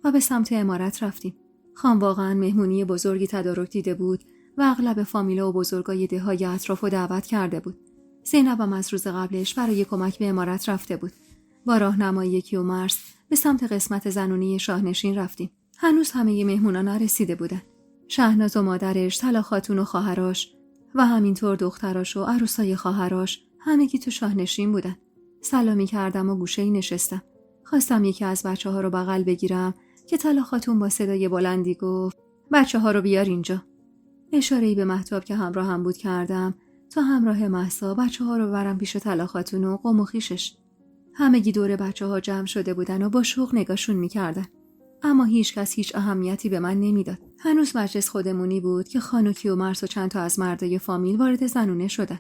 و به سمت امارت رفتیم. خان واقعا مهمونی بزرگی تدارک دیده بود و اغلب فامیلا و بزرگای دههای اطراف رو دعوت کرده بود. زینبم از روز قبلش برای کمک به امارت رفته بود. با راهنمایی کیومرث به سمت قسمت زنونی شاهنشین رفتیم. هنوز همه مهمونا نرسیده بودن. شهناز و مادرش، طلا خاتون و خواهرش و همینطور دختراش و عروسای خواهرش همگی تو شاهنشین بودن. سلامی کردم و گوشه‌ای نشستم. خواستم یکی از بچه‌ها رو بغل بگیرم که طلا خاتون با صدای بلندی گفت بچه‌ها رو بیار اینجا. اشاره‌ای به مهتاب که همراه هم بود کردم تا همراه مهسا بچه‌ها رو برم پیش طلا خاتون و قم و خویشش. همگی دور بچه‌ها جمع شده بودن و با شوق نگاشون می‌کردن. اما هیچ کس هیچ اهمیتی به من نمیداد. هنوز مجلس خودمونی بود که خان و کیومرث و چند تا از مردای فامیل وارد زنونه شدن.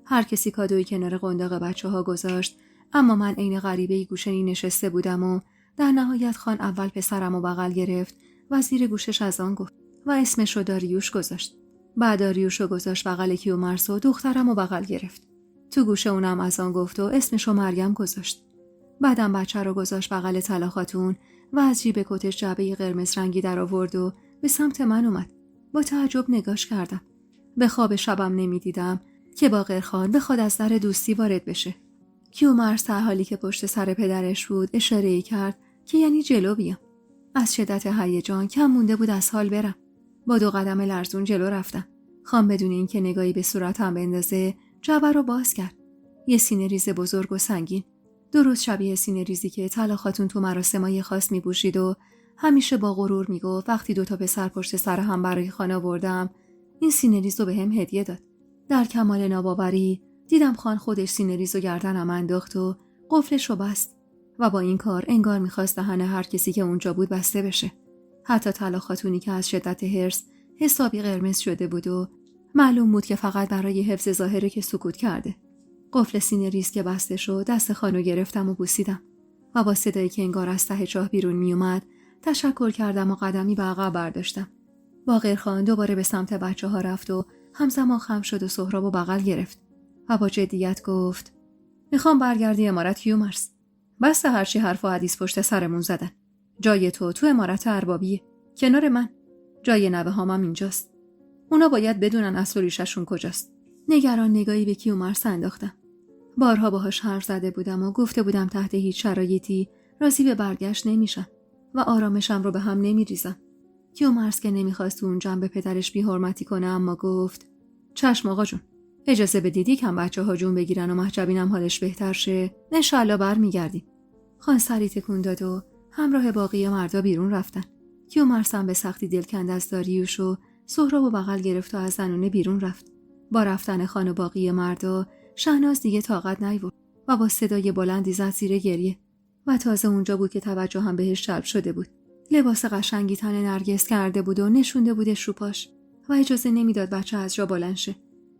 هر کسی کادویی کنار قنداق بچه‌ها گذاشت، اما من عین غریبه‌ای گوشه‌ای نشسته بودم و در نهایت خان اول پسرم رو بغل گرفت و زیر گوشش از آن گفت و اسمش رو داریوش گذاشت. بعد داریوش رو گذاشت بغل کیومرث و دخترم رو بغل گرفت. تو گوشه اونم از آن گفت و اسمش رو مریم گذاشت. بعدم بچه رو گذاشت بغل طلا خاتون و از جیب کتش جعبه قرمز رنگی در آورد و به سمت من اومد. با تعجب نگاش کردم. به خواب شبم نمیدیدم که باقر خان بخواد از در دوستی وارد بشه. کیومرث در حالی که پشت سر پدرش بود اشاره‌ای کرد که یعنی جلو بیام. از شدت هیجان کم مونده بود از حال برم. با 2 قدم لرزون جلو رفتم. خان بدون اینکه نگاهی به صورتم بندازه جعبه رو باز کرد. یه سینه ریز بزرگ و سنگین، درست شبیه سینه ریزی که طلا خاتون تو مراسمای خاص می‌پوشید و همیشه با غرور میگفت وقتی 2 تا پسر پشت سر هم برای خانه آوردم این سینه ریز رو بهم هدیه داد. در کمال ناباوری دیدم خان خودش سینه ریز و گردنم انداخت و قفلش رو بست و با این کار انگار میخواست دهن هر کسی که اونجا بود بسته بشه. حتی طلا خاتونی که از شدت حرص حسابی قرمز شده بود و معلوم بود که فقط برای حفظ ظاهره که سکوت کرده. قفل سینه ریز که بسته شد دست خانو گرفتم و بوسیدم و با صدایی که انگار از ته چاه بیرون میومد تشکر کردم و قدمی به عقب برداشتم. باقر خان دوباره به سمت بچه‌ها رفت و همزمان خم شد و سهراب و بغل گرفت و با جدیت گفت میخوام برگردی امارت کیومرث. بس هرچی حرف و حدیث پشت سرمون زدن. جای تو امارت اربابیه. کنار من. جای نوه هامم اینجاست. اونا باید بدونن اصل و ریششون کجاست. نگران نگاهی به کیومرث انداختم. بارها باهاش حرف زده بودم و گفته بودم تحت هیچ شرایطی راضی به برگشت نمیشم و آرامشم رو به هم نمیریزم. کیومرث که نمیخواست تو اون جنب پدرش بی حرمتی کنه اما گفت چشم آقا جون. اجازه بدیدی کم بچه‌ها جون بگیرن و مهجبینم حالش بهتر شه. انشالله برمیگردیم. خان سری تکون داد و همراه باقی مردا بیرون رفتن. کیومرث هم به سختی دلکند از داریوش و سهراب و بغل گرفت و از زنونه بیرون رفت. با رفتن خان و باقی مردا شهناز دیگه طاقت نیاورد و با صدای بلندی زد زیر گریه و تازه اونجا بود که توجه هم بهش جلب شده بود. لباس قشنگی تن نرگس کرده بود و نشونده بودش رو پاش و اجازه نمیداد بچه از جا بلند شه.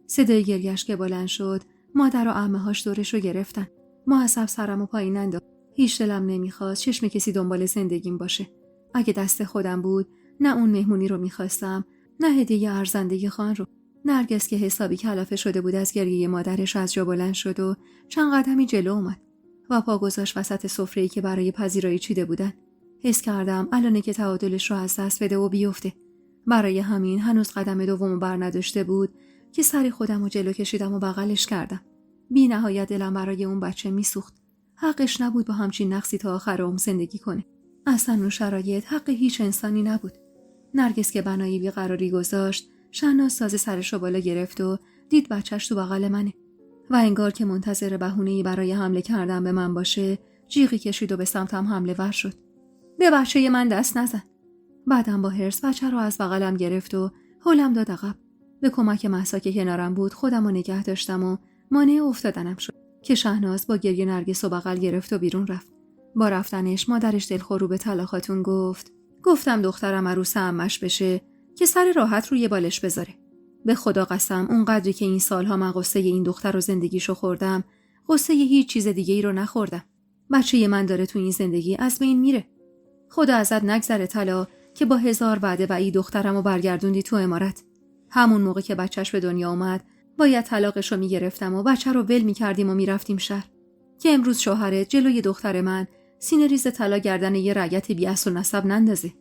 صدای گریه‌اش که بلند شد مادر و عمه‌هاش دورش رو گرفتن. معصب سرمو پایین انداخت. هیچ دلم نمیخواست چشم کسی دنبال زندگیم باشه. اگه دست خودم بود نه اون مهمونی رو میخواستم نه هدیه ارزنده خان رو. نرگس که حسابی کلافه شده بود از گریه مادرش از جا بلند شد و چند قدمی جلو اومد و پا گذاشت وسط سفره‌ای که برای پذیرایی چیده بودن. حس کردم الانه که تعادلش رو از دست بده و بیفته. برای همین هنوز قدم دومو بر نداشته بود که سری خودم رو جلو کشیدم و بغلش کردم. بی نهایت دلم برای اون بچه میسوخت. حقش نبود با همچین نقصی تا آخر عمر زندگی کنه. اصلا اون شرایط حق هیچ انسانی نبود. نرگس که بنایی بیقراری گذاشت شهناز ساز سرش رو بالا گرفت و دید بچهش تو بغل منه و انگار که منتظر بهونه‌ای برای حمله کردن به من باشه جیغی کشید و به سمتم حمله ور شد. به بچه من دست نزن. بعدم با حرص بچه رو از بغلم گرفت و هولم داد عقب. به کمک مهسا که کنارم بود خودم رو نگه داشتم و مانع افتادنم شد که شهناز با گریه نرگس و بغل گرفت و بیرون رفت. با رفتنش مادرش دلخور رو به طلا خاتون گفتم دخترم عروس عمش بشه که سر راحت روی بالش بذاره. به خدا قسم اونقدری که این سالها من قصه این دختر و زندگیشو خوردم قصه هیچ چیز دیگه ای رو نخوردم. بچه من داره تو این زندگی از بین میره. خدا ازت نگذره طلا که با 1000 وعده و ای دخترمو برگردوندی تو امارت. همون موقع که بچهش به دنیا اومد باید طلاقشو میگرفتم و بچه رو ول میکردیم و میرفتیم شهر که امروز شوهرت جلوی دختر من سینه ریز طلا گردن یه رعیت بی اصل و نسب نندازه.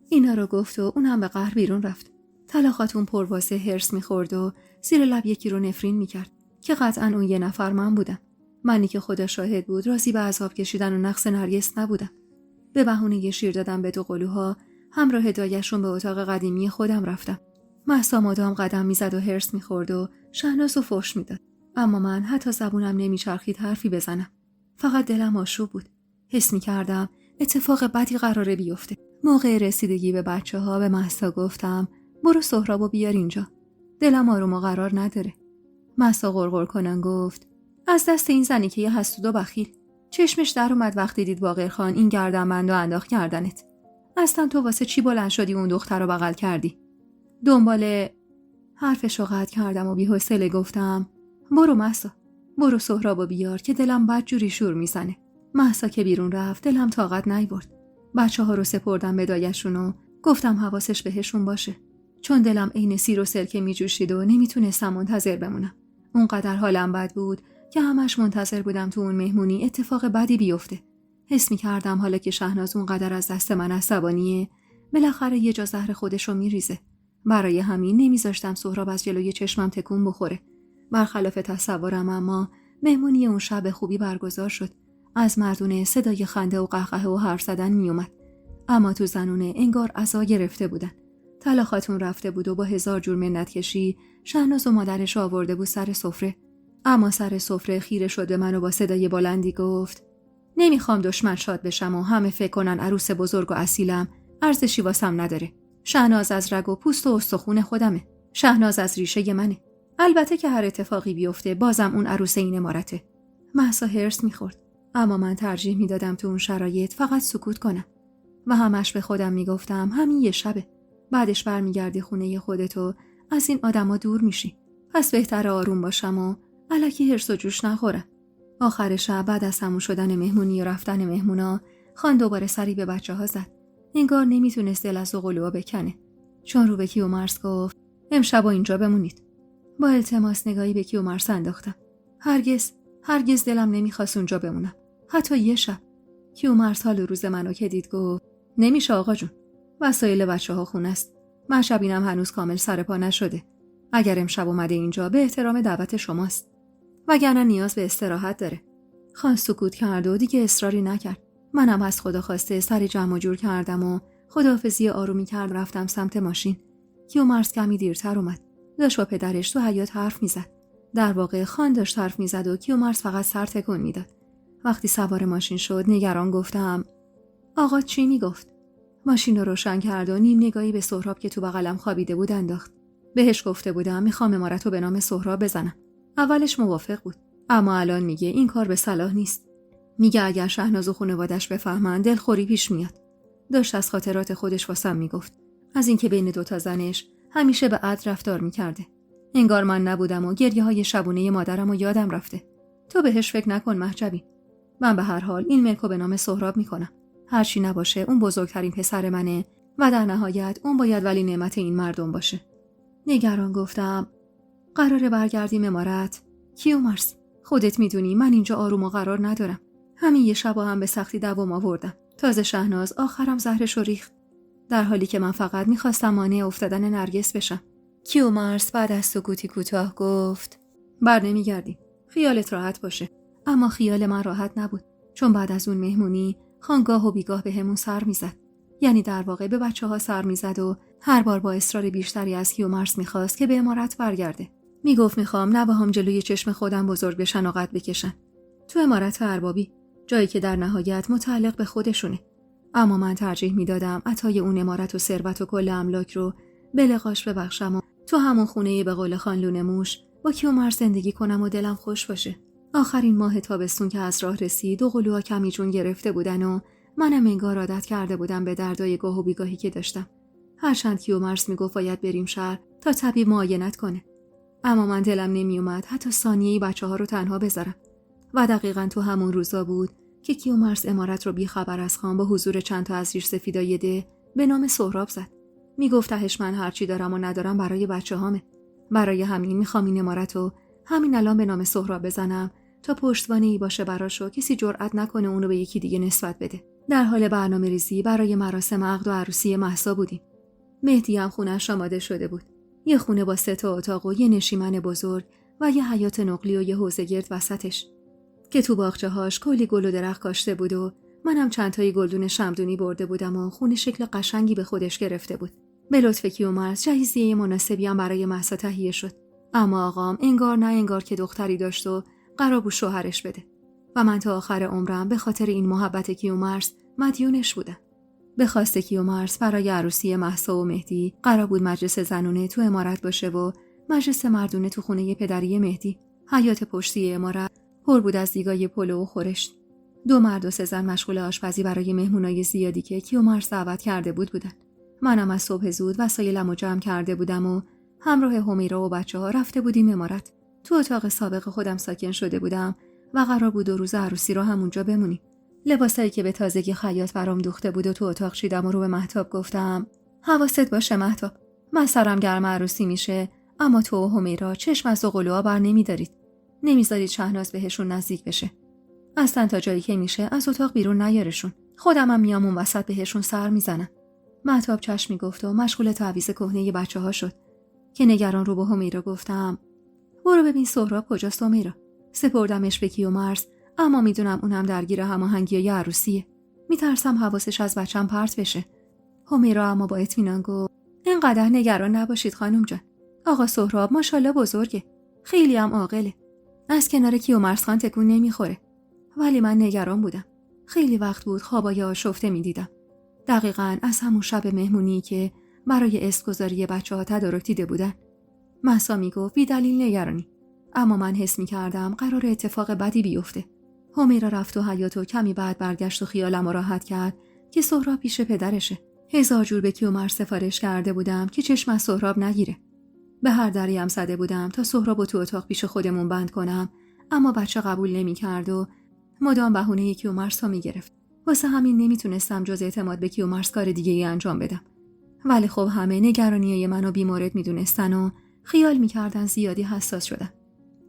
اینا رو گفت و اون هم به قهر بیرون رفت. طلا خاتون پروازه هرس میخورد و زیر لب یکی رو نفرین میکرد که قطعاً اون یه نفر من بودم. منی که خدا شاهد بود راضی به عذاب کشیدن و نقص نرگس نبودم. به بهونه شیر دادم به دو قلوها همراه دایشون به اتاق قدیمی خودم رفتم. مهسا مدام قدم میزد و هرس میخورد و شهناز و فحش میداد. اما من حتی زبونم نمیچرخید حرفی بزنم. فقط دلم آشوب بود. حس میکردم اتفاق بدی قراره بیفته. موقع رسیدگی به بچه‌ها به مهسا گفتم برو سهرابو بیار اینجا. دلم آروم و قرار نداره. مهسا غرغر کنن گفت از دست این زنی که یه حسود و بخیل. چشمش در اومد وقتی دید باقر خان این گردنبندو انداخت کردنت. اصلا تو واسه چی بلند شدی اون دختر رو بغل کردی؟ دنبال حرفشو قطع کردم و بی‌حوصله گفتم برو مهسا، برو سهرابو بیار که دلم بدجوری شور میزنه. مهسا که بیرون رفت دلم طاقت نیاورد. بچه‌ها رو سپردم به دایشون و گفتم حواسش بهشون باشه. چون دلم عین سیر و سرکه میجوشید و نمیتونستم منتظر بمونم. اونقدر حالم بد بود که همش منتظر بودم تو اون مهمونی اتفاق بدی بیفته. حس می‌کردم حالا که شهناز اونقدر از دست من عصبانیه بالاخره یه جا زهر خودشو میریزه. برای همین نمیذاشتم سهراب از جلوی چشمم تکون بخوره. برخلاف تصورم اما مهمونی اون شب خوبی برگزار شد. از مردونه صدای خنده و قهقه و حرف زدن میومد. اما تو زنونه انگار عصا گرفته بودن. طلا خاتون رفته بود و با 1000 جور منت کشی شهناز و مادرش آورده بود سر سفره. اما سر سفره خیره شد به من و با صدای بلندی گفت نمیخوام دشمن شاد بشم و همه فکر کنن عروس بزرگ و اصیلم ارزشی واسم نداره. شهناز از رگ و پوست و استخون خودمه. شهناز از ریشه منه. البته که هر اتفاقی بیفته بازم اون عروس این عمارته. مهسا هرس میخورد، اما من ترجیح میدادم تو اون شرایط فقط سکوت کنم و همش به خودم میگفتم همین یه شبه، بعدش برمیگردی خونه خودتو، از این آدما دور میشی. پس بهتره آروم باشم و الکی هرس و جوش نخورم. آخر شب بعد از تموم شدن مهمونی و رفتن مهمونا، خان دوباره سری به بچه‌ها زد. انگار نمیتونست دل از زغلوها بکنه. چون رو به کیومرث گفت امشب اینجا بمونید. با التماس نگاهی به کیومرث انداختم. هرگز دلم نمیخواست اونجا بمونم. حتی یه شب. کیومرث حال روز منو که دید گفت نمیشه آقا جون. وسایل بچه‌ها خونه است. مشبینم هنوز کامل سر پا نشده. اگر امشب اومده اینجا به احترام دعوت شماست. وگرنه نیاز به استراحت داره. خان سکوت کرد و دیگه اصراری نکرد. منم از خدا خواسته سری جمع جور کردم و خداحافظی آرومی کرد رفتم سمت ماشین. کیومرث کمی دیرتر اومد. داشت با پدرش تو حیاط حرف میزد. در واقع خان داشت حرف میزد و کیومرث فقط سر تکون میداد. وقتی سوار ماشین شد نگران گفتم آقا چی میگفت؟ ماشین رو روشن کرد و نیم نگاهی به سهراب که تو بغلم خوابیده بود انداخت. بهش گفته بودم میخوام عمارت رو به نام سهراب بزنم. اولش موافق بود، اما الان میگه این کار به صلاح نیست. میگه اگر شهناز و خانواده‌اش بفهمن دلخوری پیش میاد. داشت از خاطرات خودش واسم میگفت، از اینکه بین دوتا زنش همیشه به عدل رفتار میکرده. انگار من نبودم و گریه‌های شبونه مادرم و یادم رفته. تو بهش فکر نکن مهجبی. من به هر حال این ملکو به نام سهراب میکنم. هرچی نباشه اون بزرگترین پسر منه و در نهایت اون باید ولی نعمت این مردم باشه. نگران گفتم قراره برگردیم عمارت؟ کیومرث خودت میدونی من اینجا آروم و قرار ندارم. همین یه شب هم به سختی دوام آوردم. تازه شهناز آخرم زهرشو ریخت. در حالی که من فقط میخواستم مانع افتادن نرگس بشم. کیومرث بعد از سکوتی کوتاه گفت بر نمیگردی. خیالت راحت باشه. اما خیال من راحت نبود. چون بعد از اون مهمونی خانگاه و بیگاه به همون سر میزد. یعنی در واقع به بچه‌ها سر میزد و هر بار با اصرار بیشتری از کیومرث میخواست که به عمارت برگرده. میگفت میخوام نوه‌هام جلوی چشم خودم بزرگ بشن و قد بکشن. تو عمارت اربابی، جایی که در نهایت متعلق به خودشونه. اما من ترجیح میدادم عطای اون عمارت و ثروت و کل املاک رو به لقاش ببخشم و تو همون خونه به قول خانلون موش با کیومرث زندگی کنم و دلم خوش باشه. آخرین ماه تابستون که از راه رسید و قلوها کمی جون گرفته بودن و منم انگار عادت کرده بودم به دردای گاه و بیگاهی که داشتم. هرچند کیومرث میگفت باید بریم شهر تا طبیب معاینت کنه. اما من دلم نمیومد حتی ثانیه‌ای بچه‌ها رو تنها بذارم. و دقیقاً تو همون روزا بود که کیومرث عمارت رو بی خبر از خان با حضور چند تا از ریش سفیدای ده به نام سهراب زد. میگفت تهش من هرچی دارم و ندارم برای بچه‌هامه. برای همین میخوام این عمارت رو همین الان به نام سهراب بزنم تا پشتوانه‌ای باشه براشو کسی جرئت نکنه اونو به یکی دیگه نسبت بده. در حال برنامه‌ریزی برای مراسم عقد و عروسی مهسا بودیم. مهدی هم خونه‌اش آماده شده بود. یه خونه با 3 تا اتاق و یه نشیمن بزرگ و یه حیاط نقلی و یه حوضه گرد وسطش که تو باغچه‌هاش کلی گل و درخت کاشته بود و منم چند تایی گلدون شمدونی برده بودم و خونه شکل قشنگی به خودش گرفته بود. به لطف کیومرث جهیزیه مناسبی هم برای مهسا تهیه شد. اما آقام انگار نه انگار که دختری داشت و قرار بود شوهرش بده. و من تا آخر عمرم به خاطر این محبت کیومرث مدیونش بودم. به خواست کیومرث برای عروسی مهسا و مهدی قرار بود مجلس زنونه تو عمارت باشه و مجلس مردونه تو خونه پدری مهدی. حیاط پشتی عمارت پر بود از دیگای پلو و خورشت. 2 مرد و 3 زن مشغول آشپزی برای مهمونای زیادی که کیومرث دعوت کرده بودن. منم از صبح زود وسایلمو جمع کرده بودم و همراه همیرا و بچه‌ها رفته بودیم عمارت. تو اتاق سابق خودم ساکن شده بودم و قرار بود 2 روز عروسی رو همونجا بمونیم. لباسایی که به تازگی خیاط برام دوخته بود و تو اتاق چیدم و رو به مهتاب گفتم حواست باشه مهتاب، من سرم گرم عروسی میشه، اما تو و همیرا چشم از زغلوها بر نمیدارید. نمیذارید شهناز بهشون نزدیک بشه. اصلا تا جایی که میشه از اتاق بیرون نیارشون. خودمم میام اون وسط بهشون سر میزنم. مهتاب چشمی گفت و مشغول تعویض کهنه بچه‌ها شد که نگران رو به همیرا گفتم برو ببین سهراب کجاست همیرا. سپردمش به کیومرث، اما میدونم اونم درگیر هماهنگی عروسیه. میترسم حواسش از بچم پرت بشه. همیرا اما با اطمینان گفت اینقدر نگران نباشید خانم جان. آقا سهراب ماشاءالله بزرگه. خیلی هم عاقله. از کنار کیومرث خان تکون نمیخوره. ولی من نگران بودم. خیلی وقت بود خوابای آشفته میدیدم. دقیقاً از همون شب مهمونی که برای اسمگذاری بچه‌ها تدارک دیده بودن. مهسا میگفت بی دلیل نگرانی، اما من حس می‌کردم قرار اتفاق بدی بیفته. همیرا رفت و حیاط و کمی بعد برگشت و خیالم راحت کرد که سهراب پیش پدرشه. 1000 جور به کیومرث سفارش کرده بودم که چشم از سهراب نگیره. به هر دریم زده بودم تا سهراب رو تو اتاق پیش خودمون بند کنم، اما بچه قبول نمی‌کرد و مدام بهونه کیومرث رو می‌گرفت. واسه همین نمیتونستم جز اعتماد به کیومرث کار دیگه‌ای انجام بدم. ولی خب همه نگرانیای منو بیمورد میدونستن و خیال می‌کردن زیادی حساس شدم.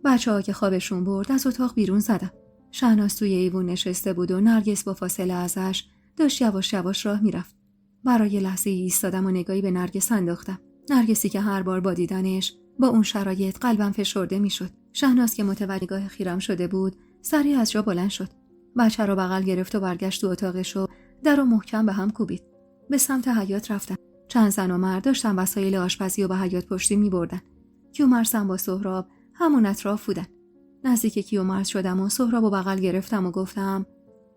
بچه‌ها که خوابشون برد از اتاق بیرون زدم. شهناز توی ایوون نشسته بود و نرگس با فاصله ازش داشت یواش یواش راه میرفت. برای لحظه ایستادم و نگاهی به نرگس انداختم. نرگسی که هر بار با دیدنش با اون شرایط قلبم فشرده میشد. شهناز که متوجه نگاه خیرم شده بود، سریع از جا بلند شد. بچه رو بغل گرفت و برگشت تو اتاقش و در رو محکم به هم کوبید. به سمت حیاط رفتم. چند زن و مرد داشتن وسایل آشپزی و به حیاط پشتی می‌بردن. کیومرث با سهراب همون اطراف بودن. نزدیک کیومرث شدم و سهراب رو بغل گرفتم و گفتم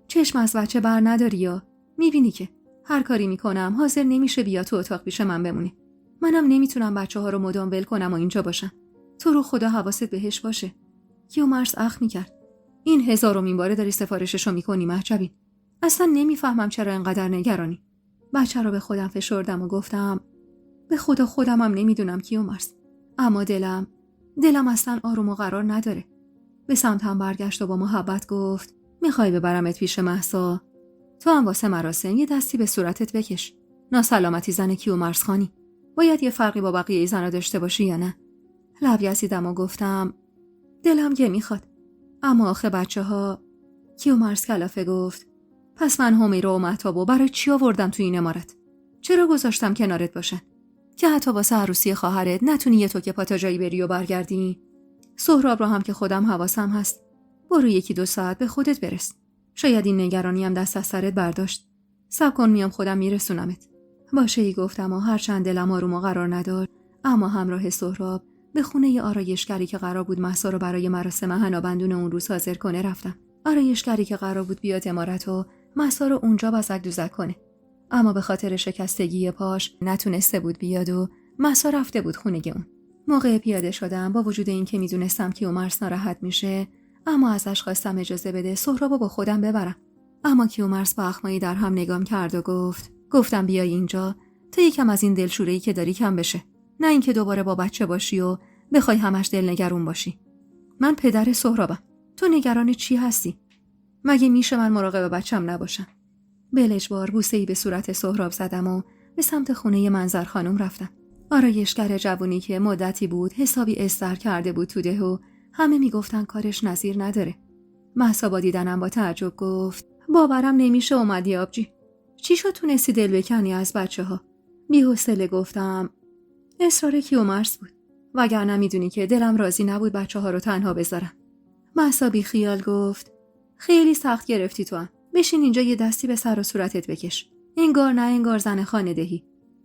چشم از بچه بر نداری یا؟ میبینی که هر کاری میکنم حاضر نمیشه بیا تو اتاق پیش من بمونی. منم نمیتونم بچه‌ها رو مدام ول کنم و اینجا باشم. تو رو خدا حواست بهش باشه. کیومرث اخ میکرد. این 1000مین باره داری سفارششو میکنی مهجبین. اصلا نمیفهمم چرا انقدر نگرانی. بچه رو به خودم فشردم و گفتم به خدا خودم هم نمیدونم کیومرث، اما دلم اصلا آروم و قرار نداره. به سمتم برگشت و با محبت گفت میخوای ببرمت پیش مهسا؟ تو هم واسه مراسم یه دستی به صورتت بکش. ناسلامتی زن کیومرث خانی. باید یه فرقی با بقیه زنا داشته باشی یا نه؟ لب گزیدم و گفتم دلم که میخواد، اما آخه بچه‌ها. کیومرث کلافه گفت پس من همیرا و مهتابو برای چی آوردم تو این عمارت؟ چرا گذاشتم کنارت باشن؟ که حتی واسه عروسی خواهرت نتونی یه توکه پا تا جایی بری و برگردی؟ سهراب رو هم که خودم حواسم هست. برو 1-2 ساعت به خودت برس. شاید این نگرانی هم دست از سرت برداشت. صبر کن میام خودم میرسونمت. باشه گفتم و هرچند دلم آروم و قرار نداشت، اما همراه سهراب به خونه آرایشگری که قرار بود مهسا رو برای مراسم حنابندون اون روز حاضر کنه رفتم. آرایشگری که قرار بود بیاد عمارت و مهسا رو اونجا بزک دوزک کنه، اما به خاطر شکستگی پاش نتونسته بود بیاد و مهسا رفته بود خونه اون. موقع پیاده شدم با وجود این که میدونستم کیومرث ناراحت میشه، اما ازش خواستم اجازه بده سهرابو با خودم ببرم. اما کیومرث با اخمایی در هم نگام کرد و گفتم بیای اینجا تا یکم از این دلشوره‌ای که داری کم بشه، نه اینکه دوباره با بچه باشی و بخوای همش دلنگرون باشی. من پدر سهرابم. تو نگران چی هستی؟ مگه میشه من مراقب بچم نباشم؟ بلجبار بوسه‌ای به صورت سهراب زدم و به سمت خونه منظر خانم رفتم. آرایشگر جوونی که مدتی بود حسابی استر کرده بود تو ده و همه میگفتن کارش نظیر نداره. مهسا با دیدنم با تعجب گفت باورم نمیشه اومدی آبجی. چی شد تونستی دل بکنی از بچه‌ها؟ بی‌حوصله گفتم اصرار کیومرث بود، وگرنه میدونی که دلم راضی نبود بچه‌ها رو تنها بذارم. مهسا بی خیال گفت خیلی سخت گرفتی تو هم. بشین اینجا یه دستی به سر و صورتت بکش. انگار نه انگار زن خانه‌دهی.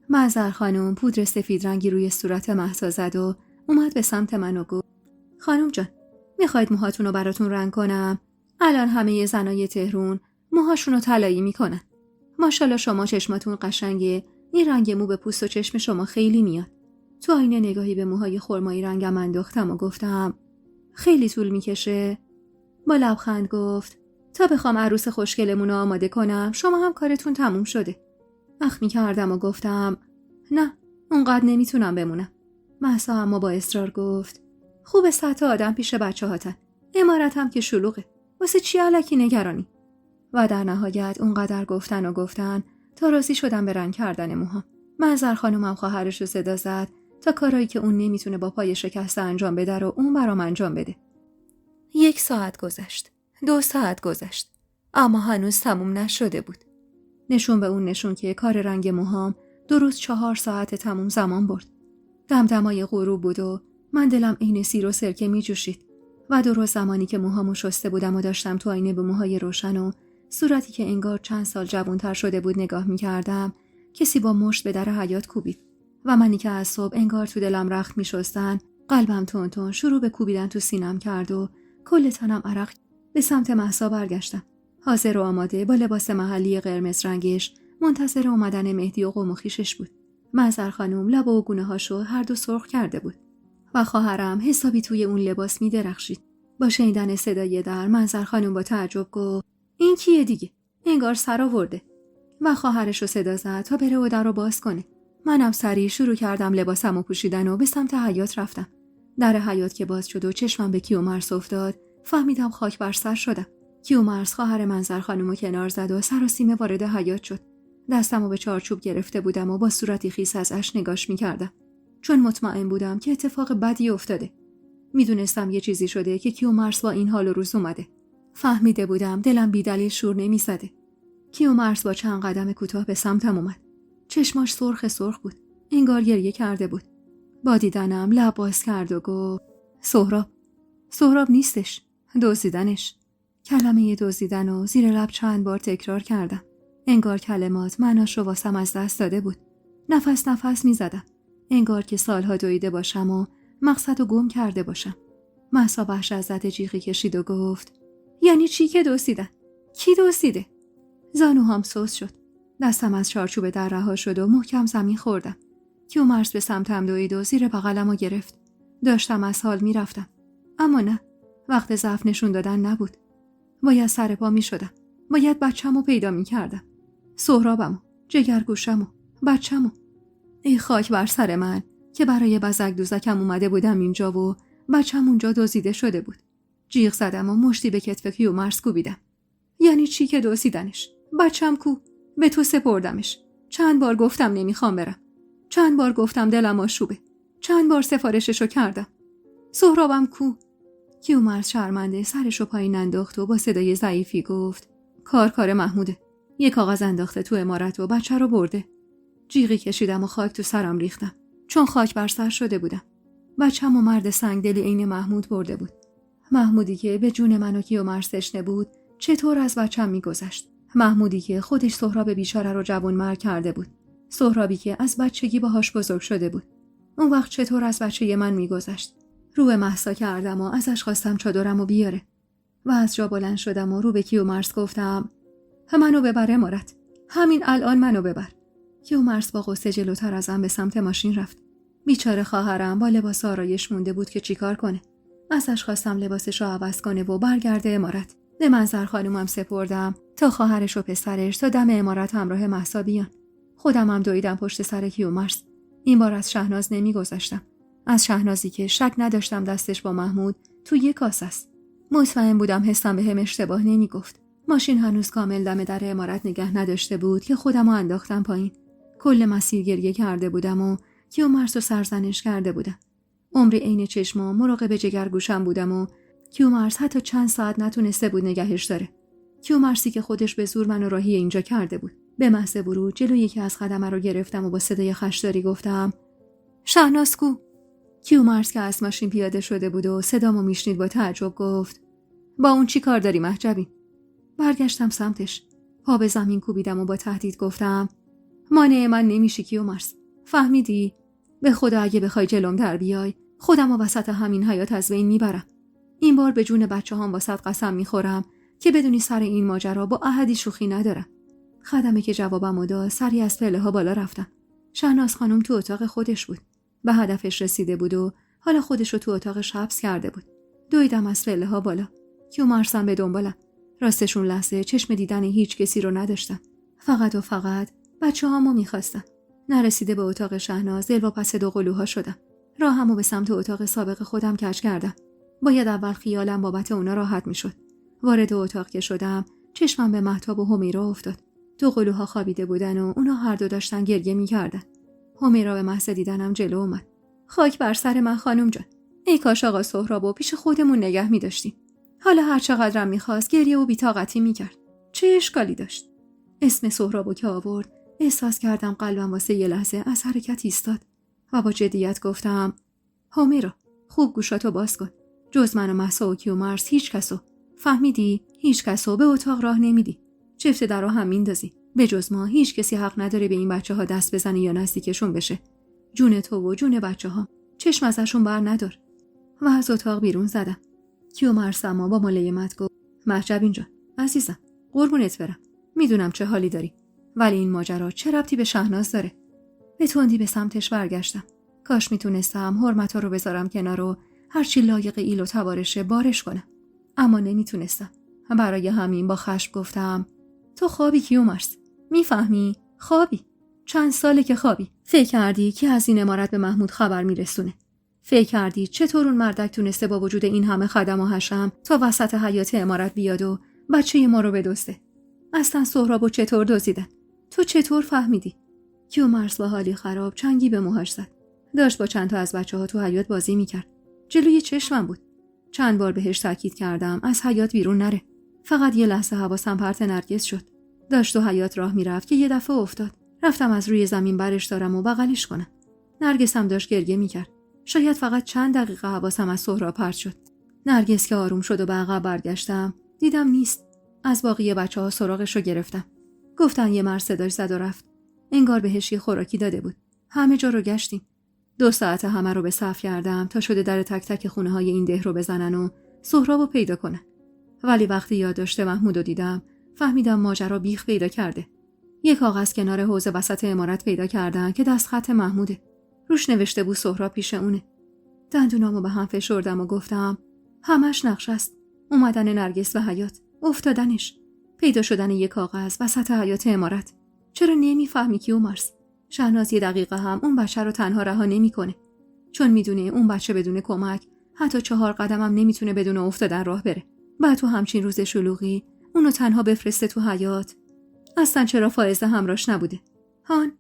منظر خانم پودر سفید رنگی روی صورت مهسا زد و اومد به سمت من و گفت خانم جان، میخواید موهاتون رو براتون رنگ کنم؟ الان همه زنای تهرون موهاشون رو طلایی میکنن. ماشاءالله شما چشماتون قشنگه. این رنگ مو به پوست و چشم شما خیلی میاد. تو آینه نگاهی به موهای خرمایی رنگم انداختم و گفتم خیلی طول میکشه؟ با لبخند گفت تا بخوام عروس خوشگلمون رو آماده کنم شما هم کارتون تموم شده. اخمی کردم و گفتم نه اونقدر نمیتونم بمونم. مهسا اما با اصرار گفت خوبه 100 آدم پیش بچه هاتن. عمارتم که شلوغه. واسه چی الکی نگرانی؟ و در نهایت اونقدر گفتن تا راضی شدم به رنگ کردن موهام. منظر خانومم خواهرش رو صدا زد تا کارایی که اون نمیتونه با پای شکسته انجام بده رو اون برام انجام بده. 1 ساعت گذشت. 2 ساعت گذشت. اما هنوز تموم نشده بود. نشون به اون نشون که کار رنگ موهام درست 4 ساعت تموم زمان برد. دمدمای غروب بود و من دلم عین سیر و سرکه می جوشید و درست زمانی که موهامو شسته بودم و داشتم تو آینه به موهای روشن و صورتی که انگار چند سال جوان‌تر شده بود نگاه می کردم، کسی با مشت به در حیاط کوبید و منی که از صبح انگار تو دلم رخت می شستن، قلبم تون تون شروع به کوبیدن تو سینم کرد و کل تنم عرق. به سمت مهسا برگشتم. حاضر و آماده با لباس محلی قرمز رنگش منتظر اومدن مهدی و قوم و خویشش بود. منظر خانم لب و گونه هاشو هر دو سرخ کرده بود و خواهرم حسابی توی اون لباس می‌درخشید. با شنیدن صدای در منظر خانم با تعجب گفت این کیه دیگه؟ انگار سر آورده. و خواهرش رو صدا زد تا بره و در رو باز کنه. منم سریع شروع کردم لباسمو پوشیدن و به سمت حیاط رفتم. در حیاط که باز شد و چشمم به کیومرث افتاد، فهمیدم خاک بر سر شدم. کیومرث خواهر منظر خانمو کنار زد و سراسیمه وارد حیاط شد. دستمو به چارچوب گرفته بودم و با صورتی خیس از اشک نگاش می‌کردم. چون مطمئن بودم که اتفاق بدی افتاده. میدونستم یه چیزی شده که کیومرث با این حال و روز اومده. فهمیده بودم دلم بی‌دلیل شور نمی‌زده. کیومرث با چند قدم کوتاه به سمتم اومد. چشماش سرخ بود. انگار گریه کرده بود. با دیدنم لب باز کرد و گفت سهراب نیستش. دزدیدنش. کلمه دزدیدن و زیر لب چند بار تکرار کردم. انگار کلمات معناش رو واسم از دست داده بود. نفس می‌زدم. انگار که سالها دویده باشم و مقصد رو گم کرده باشم. مهسا وحشت جیغی کشید و گفت یعنی چی که دزدیدن؟ کی دزدیده؟ زانوهام سوس شد. دستم از چارچوب در رها شد و محکم زمین خوردم. کیومرث به سمتم دوید و زیر بغلمو گرفت. داشتم از حال میرفتم. اما نه، وقت ضعف نشون دادن نبود. باید سر پا میشدم. باید بچه‌مو پیدا میکردم. سهرابمو، جگرگوشمو، بچه‌مو. ای خاک بر سر من که برای بزک دوزکم اومده بودم اینجا و بچه‌م اونجا دزدیده شده بود. جیغ زدم و مشتی به کتف کیومرث کوبیدم. یعنی چی که دزدیدنش؟ بچه‌م کو؟ به تو سپردمش. چند بار گفتم نمیخوام برم. چند بار گفتم دلم آشوبه. چند بار سفارششو کردم. سهرابم کو؟ کیومرث شرمنده سرشو پایین انداخت و با صدای ضعیفی گفت کار محموده. یه کاغذ انداخته تو عمارت و بچه رو برده. جیغی کشیدم و خاک تو سرم ریختم. چون خاک بر سر شده بودم. بچه‌مو مرد سنگدلی عین محمود برده بود. محمودی که به جون من و کیومرث تشنه بود چطور از بچه‌م میگذشت؟ محمودی که خودش سهراب بیچاره رو جوان‌مرگ کرده بود. سهرابی که از بچگی باهاش بزرگ شده بود. اون وقت چطور از بچه من میگذشت؟ رو به مهسا کردم و ازش خواستم چادرمو بیاره. و از جا بلند شدم و رو به کیومرث گفتم منو ببر عمارت. همین الان منو ببر. کیومرث با غصه جلوتر ازم به سمت ماشین رفت. بیچاره خواهرم با لباس آرایش مونده بود که چیکار کنه. ازش خواستم لباسشو عوض کنه و برگرده عمارت. به منظر خانومم سپردم تا خواهرش و پسرش تا دم عمارت همراه مهسا بیان. خودم هم دویدم پشت سر کیومرث. این بار از شهناز نمیگذشتم. از شهنازی که شک نداشتم دستش با محمود تو یک کاسه است. مطمئن بودم حسم بهم اشتباه نمیگفت. ماشین هنوز کامل دم در عمارت نگه نداشته بود که خودمو انداختم پایین. کل مسیر گریه کرده بودم و کیومرث رو سرزنش کرده بودم. عمری عین چشمام مراقب جگرگوشم بودم و کیومرث حتی چند ساعت نتونسته بود نگهش داره. کیومرثی که خودش به زور منو راهی اینجا کرده بود. به محض ورود جلوی یکی از خدمه رو گرفتم و با صدای خشداری گفتم شهناز کو؟ کیومرث که از ماشین پیاده شده بود و صدامو میشنید با تعجب گفت با اون چی کار داری مهجبی؟ برگشتم سمتش. پا به زمین کوبیدم و با تهدید گفتم مانع من نمیشی کیومرث. فهمیدی؟ به خدا اگه بخوای جلوم در بیای خودمو وسط همین حیاط از بین میبرم. این بار به جون بچه‌هام واسط قسم میخورم که بدونی سر این ماجرا با احدی شوخی ندارم. خدمه که جوابمو داد سری از پله‌ها بالا رفتم. شهناز خانم تو اتاق خودش بود. به هدفش رسیده بود و حالا خودش رو تو اتاقش حبس کرده بود. دویدم از پله‌ها بالا. کیومرثم به دنبالم. راستشون لحظه چشم دیدن هیچ کسی رو نداشتم. فقط بچه‌هامو می‌خواستم. نرسیده به اتاق شهناز دلواپس دو قلوها شدم. راهمو به سمت اتاق سابق خودم کج کردم. باید اول خیالم بابت اونا راحت میشد. وارد اتاق که شدم چشمم به مهتاب و همیرا افتاد. دو قلوها خوابیده بودن و اونا هر دو داشتن گریه می‌کردن. همیرا به محض دیدنم جلو اومد. خاک بر سر من خانم جان. ای کاش آقا سهرابو پیش خودمون نگه می‌داشتیم. حالا هر چقدرم می‌خواست گریه و بی‌طاقتی می‌کرد. چه اشکالی داشت؟ اسم سهرابو که آورد احساس کردم قلبم واسه یه لحظه از حرکت ایستاد و با جدیت گفتم همیرا خوب گوشاتو باز کن. جز من و مهسا و کیومرث هیچ کسو فهمیدی؟ هیچ کسو به اتاق راه نمیدی. چفت درو هم میندازی. به جز ما هیچ کسی حق نداره به این بچه‌ها دست بزنه یا نزدیکشون بشه. جون تو و جون بچه‌ها چشم ازشون بر ندار. و از اتاق بیرون زدم. کیومرث اما با ملایمت گفت مهجبین جان عزیزم قربونت برم. میدونم چه حالی داری. ولی این ماجرا چه ربطی به شهناز داره؟ به تندی به سمتش برگشتم. کاش میتونستم حرمت‌ها رو بذارم کنار و هرچی لایق ایل و تبارشه بارش کنم. اما نمیتونستم. برای همین با خشم گفتم تو خوابی کیومرث. میفهمی؟ خوابی. چند ساله که خوابی. فکر کردی که از این امارت به محمود خبر میرسونه. فکر کردی چطور اون مردک تونسته با وجود این همه خدم و حشم تا وسط حیاط امارت بیاد و بچه ما رو بدزده؟ اصلا سهرابو چطور دزدیدن؟ تو چطور فهمیدی؟ کیومرث با حالی خراب چنگی به موهاش زد. داشت با چند تا از بچه‌ها تو حیاط بازی میکرد. جلوی چشمم بود. چند بار بهش تاکید کردم از حیاط بیرون نره. فقط یه لحظه حواسم پرت نرگس شد. داشت تو حیاط راه میرفت که یه دفعه افتاد. رفتم از روی زمین برش دارم و بغلش کنم. نرگس هم داشت گریه میکرد. شاید فقط چند دقیقه حواسم از سهراب پرت شد. نرگس که آروم شد و به عقب برگشتم، دیدم نیست. از باقی بچه‌ها سراغش رو گرفتم. گفتن یه مرد صداش زد و رفت. انگار بهش یه خوراکی داده بود. همه جا رو گشتیم. 2 ساعت همه رو به صف کردم تا شده در تک تک خونه‌های این ده رو بزنن و سهرابو پیدا کنن. ولی وقتی یادداشت محمودو دیدم، فهمیدم ماجرا بیخ پیدا کرده. یک کاغذ کنار حوض وسط عمارت پیدا کردن که دستخط محموده. روش نوشته بود سهراب پیش اونه. دندونامو به هم فشردم و گفتم همش نقش است. اومدن نرگس به حیاط، افتادنش، پیدا شدن یک کاغذ وسط حیاط عمارت. چرا نمیفهمی کیومرث؟ شهناز 1 دقیقه هم اون بچه رو تنها رها نمیکنه. چون میدونه اون بچه بدون کمک حتی 4 قدم هم نمیتونه بدون افتادن راه بره. بعد تو همچین روز شلوغی اونو تنها بفرسته تو حیاط. اصلا چرا فائزه همراش نبوده؟ هان؟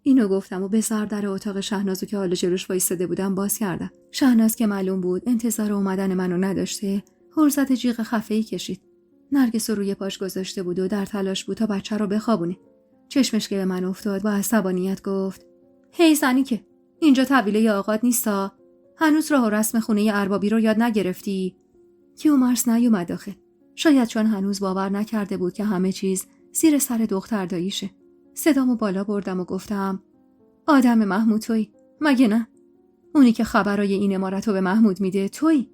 اینو گفتم و به سر در اتاق شهنازو که حالا جلوش وایساده بودم باز کردم. شهناز که معلوم بود انتظار اومدن منو نداشته، هرزت جیغ خفه‌ای کشید. نرگس رو روی پاش گذاشته بود و در تلاش بود تا بچه رو بخوابونه. چشمش که به من افتاد با عصبانیت گفت هی زنی که اینجا طویله آقاد نیستا؟ هنوز راه و رسم خونه اربابی رو یاد نگرفتی؟ کیومرث نیومد داخل. شاید چون هنوز باور نکرده بود که همه چیز زیر سر دختر داییشه. صدامو بالا بردم و گفتم آدم محمود تویی، مگه نه؟ اونی که خبرای این امارت رو به محمود میده تویی.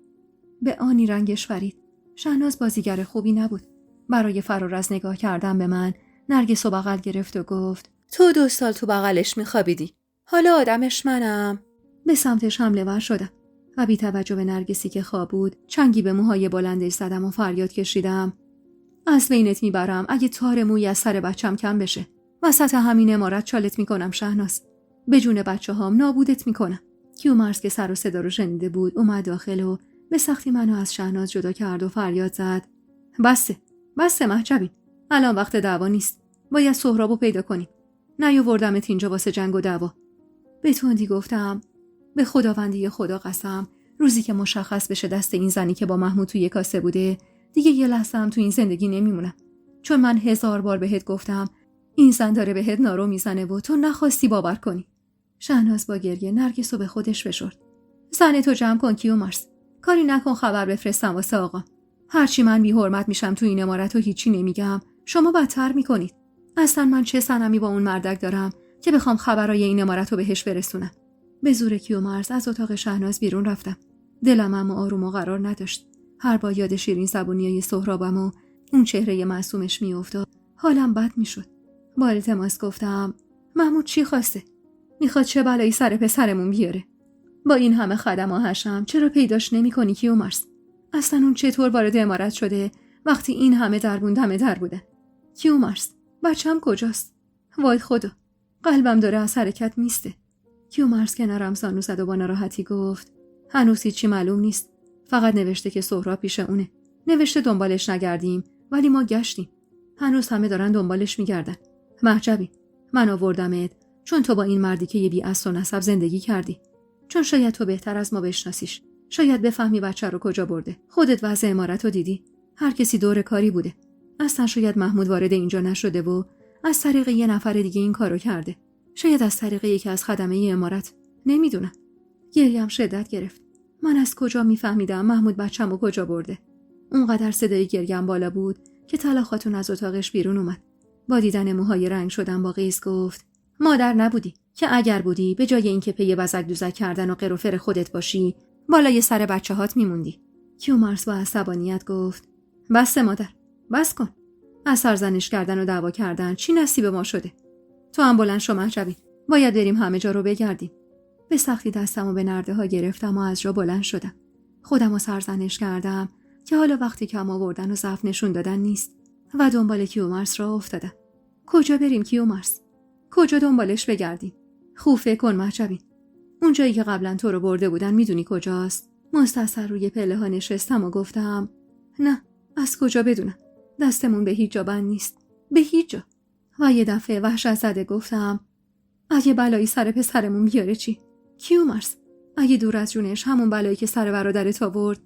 به آنی رنگش فرید. شهناز بازیگر خوبی نبود. برای فرار از نگاه کردن به من نرگس رو بغل گرفت و گفت تو 2 سال تو بغلش میخوابیدی، حالا آدمش منم. به سمتش حمله ور شدم و بی توجه به نرگسی که خواب بود چنگی به موهای بلندش زدم و فریاد کشیدم از بینت میبرم اگه تار موی از سر بچم کم بشه. وسط همین امارت چالت میکنم شهناز. به جون بچه هام نابودت میکنم. کیومرث که سر و صدا رو شنیده بود اومد داخل و به سختی منو از شهناز جدا کرد و فریاد زد بسه محجبین. الان وقت دعوا نیست. باید سهرابو پیدا کنیم. نیاوردمت اینجا واسه جنگ و دعوا. به تندی گفتم به خداوندی خدا قسم، روزی که مشخص بشه دست این زنی که با محمود توی کاسه بوده، دیگه یه لحظه هم تو این زندگی نمیمونم. چون من 1000 بار بهت گفتم این زن داره بهت نارو میزنه و تو نخواستی باور کنی. شهناز با گریه نرگس رو به خودش فشرد. زن تو جمع کن کیومرث. کاری نکن خبر بفرستم واسه آقا. هرچی من بی حرمت میشم تو این امارت و هیچی نمیگم، شما بدتر میکنید. اصلا من چه صنمی با اون مردک دارم که بخوام خبرای این امارت رو بهش برسونم. به زور کیومرث از اتاق شهناز بیرون رفتم. دلم اما آروم و قرار نداشت. هر بار یاد شیرین زبونیای سهرابم و اون چهره معصومش میافتاد حالم بد میشد. با التماس گفتم محمود چی خواسته؟ میخواد چه بلایی سر پسرمون بیاره؟ با این همه خدم و حشم چرا پیداش نمی‌کنی کیومرث؟ اصلا اون چطور وارد امارت شده وقتی این همه در بودن؟ کیومرث بچم کجاست؟ وای خدا، قلبم داره از حرکت میسته. کیومرث کنارم زانو زد و با ناراحتی گفت هنوز هیچی معلوم نیست. فقط نوشته که سهراب پیش اونه. نوشته دنبالش نگردیم، ولی ما گشتیم. هنوز همه دارن دنبالش میگردن. محجبی، من آوردمت چون تو با این مردی که یه بی اصل و نسب زندگی کردی. چون شاید تو بهتر از ما بشناسیش. شاید بفهمی بچه رو کجا برده. خودت وضع امارت رو دیدی. هر کسی دور کاری بوده. اصلا شاید محمود وارد اینجا نشده و از طریق یه نفر دیگه این کارو کرده. شاید از طریق یکی از خدمه امارت. نمیدونم. گریم شدت گرفت. من از کجا میفهمیدم محمود بچه‌مو کجا برده؟ اونقدر صدای گریم بالا بود که طلا خاتون از اتاقش بیرون اومد. با دیدن موهای رنگ شدن با قیس گفت مادر نبودی که اگر بودی به جای اینکه پی وزک دوزک کردن و قروفر خودت باشی بالای سر بچه‌هات میموندی. کیومرث با عصبانیت گفت بس مادر، بس کن. از سرزنش کردن و دعوا کردن چی نصیب ما شده؟ تو هم بلند شو محجبی. باید بریم همه جا رو بگردیم. به سختی دستمو به نرده ها گرفتم و از جا بلند شدم. خودمو سرزنش کردم که حالا وقتی کم آوردن و ضعف نشون دادن نیست و دنبال کیومرث را افتادم. کجا بریم کیومرث؟ کجا دنبالش بگردیم؟ خوب فکر کن مهجبین. اون جایی که قبلا تو رو برده بودن میدونی کجاست؟ مستصر روی پله ها نشستم و گفتم نه، از کجا بدونم؟ دستمون به هیچ جا بند نیست. به هیچ جا. و یه دفعه وحشت زده گفتم اگه بلایی سر پسرمون بیاره چی؟ کیومرث، اگه دور از جونش همون بلایی که سر برادرت آورد.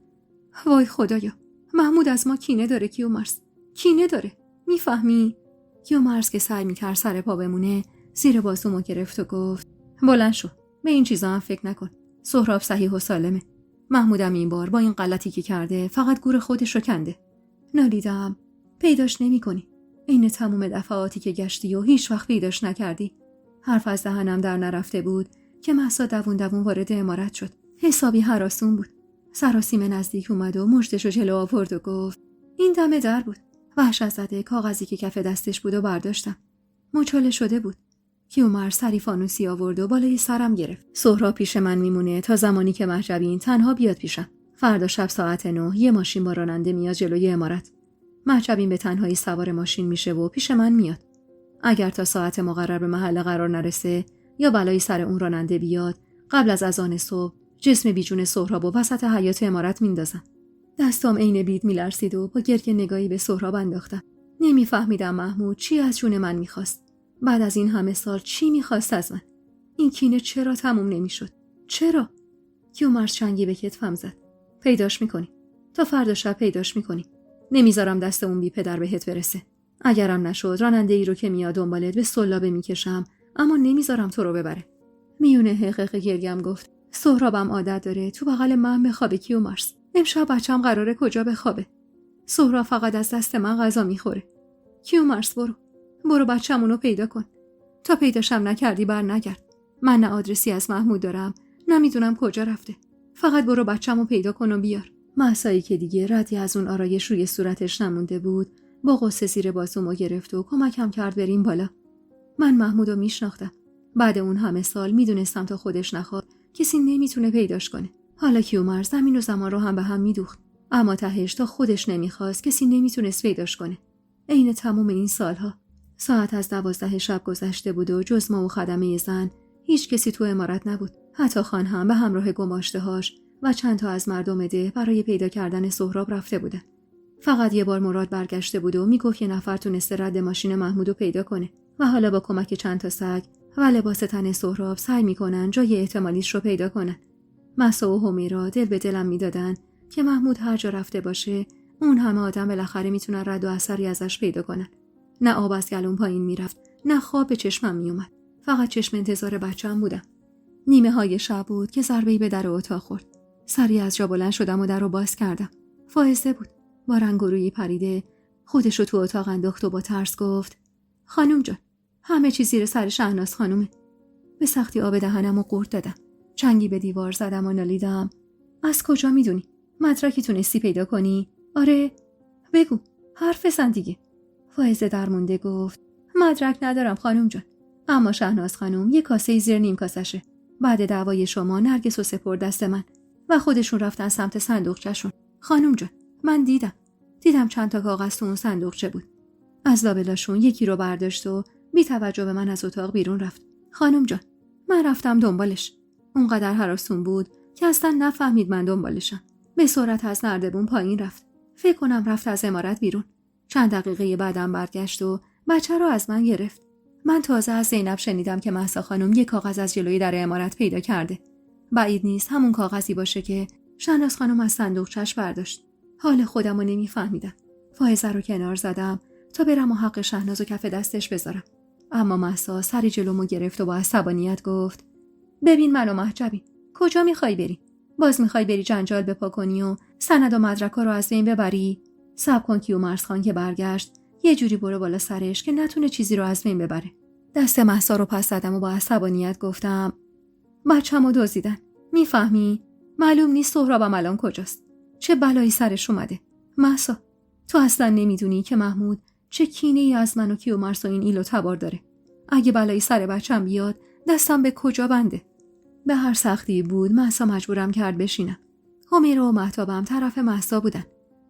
وای خدایا، محمود از ما کینه داره کیومرث. کینه داره. میفهمی؟ کیومرث که سعی میکرد سر پا بمونه زیر بازومو گرفت و گفت بلند شو، به این چیزا هم فکر نکن. سهراب صحیح و سالمه. محمودم این بار با این غلطی که کرده فقط گور خودش رو کنده. نالیدم پیداش نمی‌کنی. این تموم دفعاتی که گشتی و هیچ وقت پیداش نکردی. حرف از دهنم در نرفته بود که مهسا دوون وارد عمارت شد. حسابی هراسون بود. سراسیمه نزدیک اومد و مشتشو جلو آورد و گفت این دم در بود. وحشت زده کاغذی که کف دستش بود و برداشتم. مچاله شده بود. کیومرث سری فانوسی آورد و بالای سرم گرفت. سهراب پیش من میمونه تا زمانی که مهجبین تنها بیاد پیشم. فردا شب ساعت 9 یه ماشین با راننده میاد جلوی عمارت. مهجبین به تنهایی سوار ماشین میشه و پیش من میاد. اگر تا ساعت مقرر به محل قرار نرسه یا بلایی سر اون راننده بیاد، قبل از اذان صبح جسم بیجون سهراب و وسط حیاط عمارت میندازم. دستام عین بید میلرزید و با گریه نگاهی به سهراب انداختم. نمیفهمیدم محمود چی از جون من میخواست. بعد از این همه سال چی میخواست از من؟ این کینه چرا تموم نمیشد؟ چرا؟ کیومرث چنگی به کتفم زد. پیداش میکنی. تا فردا شب پیداش میکنی. نمیذارم دست اون بی پدر بهت برسه. اگرم نشد راننده ای رو که میاد دنبالت به سلابه میکشم، اما نمیذارم تو رو ببره. میونه حقیق گرگم گفت سهرابم عادت داره تو بغل من بخوابه کیومرث. امشب بچم قراره کجا بخوابه؟ سهراب فقط از دست من غذا میخوره. کیومرث برو بچه‌مونو پیدا کن. تا پیداشم نکردی بر نگرد. من نه آدرسی از محمود دارم، نمیدونم کجا رفته. فقط برو بچه‌مو پیدا کن و بیار. مهسایی که دیگه ردی از اون آرایش روی صورتش نمونده بود، با غصه زیر بازومو گرفت و کمکم کرد بریم بالا. من محمودو میشناختم. بعد اون همه سال میدونستم تا خودش نخواد کسی نمیتونه پیداش کنه. حالا کیومرث زمین و زمان رو هم به هم میدوخت، اما تهش تا خودش نمیخواست کسی نمیتونست پیداش کنه. عین تمام این سالها. ساعت از 12 شب گذشته بود و جز ما و خدمه زن هیچ کسی تو عمارت نبود. حتی خان هم به همراه گماشته‌هاش و چند تا از مردم ده برای پیدا کردن سهراب رفته بودن. فقط یه بار مراد برگشته بود و میگفت یه نفر تونسته رد ماشین محمودو پیدا کنه و حالا با کمک چند تا سگ و لباس تن سهراب سعی میکنن جای احتمالیش رو پیدا کنن. مهسا و همیرا دل به دلم میدادن که محمود هر جا رفته باشه اون همه آدم بالاخره میتونن رد و اثری ازش پیدا کنن. نه آب از گلوم پایین میرفت، نه خواب به چشمم میومد. فقط چشم انتظار بچه‌ام بودم. نیمه های شب بود که ضربه‌ای به در اتاق خورد. سری از جا بلند شدم و در رو باز کردم. فائزه بود. با رنگ و رویی پریده خودش رو تو اتاق انداخت و با ترس گفت خانم جان، همه چیز زیر سر شهناز خانومه. به سختی آب دهنم رو قورت دادم. چنگی به دیوار زدم و نالیدم از کجا میدونی؟ مدرکی تونستی پیدا کنی؟ آره بگو، حرف بزن دیگه. فائزه درمونده گفت مدرک ندارم خانم جان، اما شهناز خانم یه کاسه زیر نیم کاسشه. بعد دعوای شما نرگس رو سپرد دست من و خودشون رفتن سمت صندوقچه‌شون. خانم جان، من دیدم چند تا کاغذ تو اون صندوقچه بود. از لابلاشون یکی رو برداشت و بی توجه به من از اتاق بیرون رفت. خانم جان، من رفتم دنبالش. اونقدر هراسون بود که اصلا نفهمید من دنبالشم. به سرعت از نردبون پایین رفت. فکر کنم رفت از عمارت بیرون. چند دقیقه بعدم برگشت و بچه رو از من گرفت. من تازه از زینب شنیدم که مهسا خانم یک کاغذ از جلوی در عمارت پیدا کرده. بعید نیست همون کاغذی باشه که شهناز خانم از صندوقچه‌اش برداشت. حال خودم رو نمیفهمیدم. فائزه رو کنار زدم تا برم و حق شهناز و کف دستش بذارم. اما مهسا سری جلومو گرفت و با عصبانیت گفت ببین منو مهجبین، کجا میخوای بری؟ باز میخوای بری جنجال بپا کنی و سند و مدرکا رو از بین ببری؟ صبر کن کیومرث خان که برگشت یه جوری برو بالا سرش که نتونه چیزی رو از بین ببره. دست مهسا رو پس زدم و با عصبانیت گفتم بچه‌مو دزدیدن. میفهمی؟ معلوم نیست سهرابم الان کجاست. چه بلایی سرش اومده. مهسا، تو اصلا نمیدونی که محمود چه کینه‌ای از من و کیومرث و این ایل و تبار داره. اگه بلایی سر بچه‌م بیاد دستم به کجا بنده؟ به هر سختی بود مهسا مجبورم کرد بشینم. همیرا و مهتابم طرف مهسا بودن.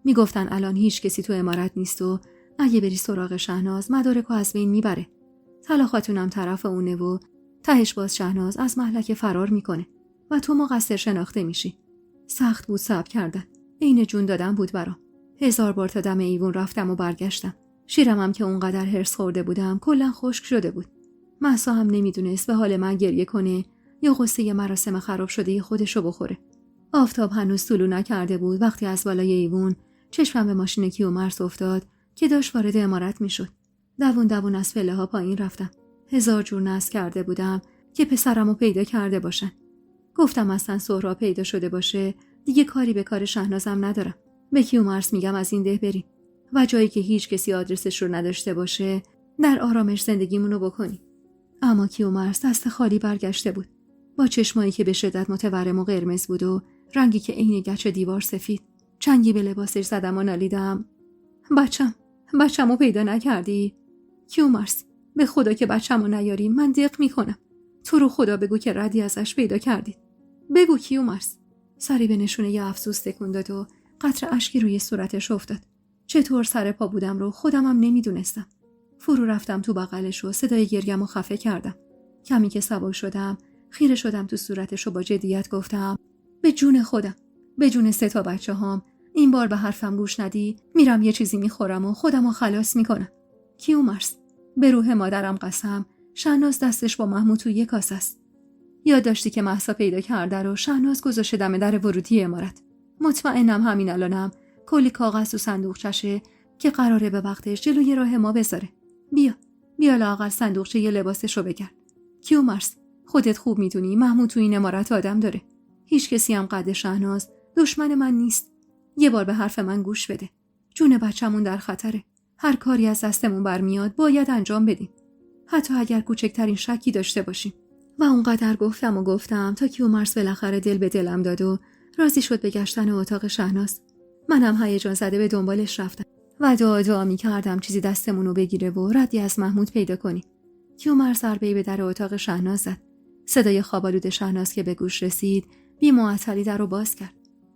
میگفتن الان هیچ کسی تو عمارت نیست و اگه بری سراغ شهناز مدارکو از بین میبره. طلا خاتونم طرف اونه و تهش باز شهناز از محلک فرار میکنه و تو مقصر شناخته میشی. سخت بود صبر کردن. عین جون دادن بود برام. 1000 بار تا دم ایوون رفتم و برگشتم. شیرم هم که اونقدر هرس خورده بودم کلا خشک شده بود. مهسا هم نمیدونست به حال من گریه کنه یا قصه مراسم خراب شده خودشو بخوره. آفتاب هنوز طلوع نکرده بود وقتی از بالای ایوون چشمم به ماشین کیومرث افتاد که داشت وارد عمارت میشد. دوون از پله ها پایین رفتم. 1000 جور ناز کرده بودم که پسرمو پیدا کرده باشن. گفتم اصلا سهراب پیدا شده باشه دیگه کاری به کار شهنازم ندارم. به کیومرث میگم از این ده بریم و جایی که هیچ کسی آدرسش رو نداشته باشه در آرامش زندگیمونو بکنیم. اما کیومرث دست خالی برگشته بود با چشمایی که به شدت متورم و قرمز بود و رنگی که عین گچ دیوار سفید. چنگی به لباسش زدم و نالیدم. بچه‌مو پیدا نکردی؟ کیومرث به خدا که بچه‌مو نیاری من دق میکنم. تو رو خدا بگو که ردی ازش پیدا کردید. بگو کیومرث. سری به نشونه ی افسوس تکون داد و قطره اشکی روی صورتش افتاد. چطور سر پا بودم رو خودمم نمیدونستم. فرو رفتم تو بغلش و صدای گریه‌مو خفه کردم. کمی که سبک شدم خیره شدم تو صورتش و با جدیت گفتم به جون خودم، به جون 3 تا بچه‌هام این بار به حرفم گوش ندی میرم یه چیزی میخورم و خودمو خلاص میکنم. کیومرث به روح مادرم قسم شهناز دستش با محمود توی یک کاسه است. یاد داشتی که مهسا پیدا کرده رو شهناز گذاشته دم در ورودی عمارت. مطمئنم همین الانم کلی کاغذ و صندوقچشه که قراره به وقتش جلوی راه ما بذاره. بیا لااقل صندوقچه یه لباسشو بگرد. کیومرث خودت خوب میدونی محمود تو این عمارت آدم داره. هیچ کسی هم قد شهناز دشمن من نیست. یه بار به حرف من گوش بده. جون بچه‌مون در خطره. هر کاری از دستمون برمیاد باید انجام بدیم. حتی اگر کوچکترین شکی داشته باشیم. و اونقدر گفتم تا کیومرث بالاخره دل به دلم داد و راضی شد به گشتن اتاق شهناز. منم هیجان زده به دنبالش رفتم و دعا می‌کردم چیزی دستمون رو بگیره و ردی از محمود پیدا کنیم. کیومرث ضربه‌ای به در اتاق شهناز زد. صدای خوابالود شهناز که به گوش رسید بی‌معطلی در رو باز کرد.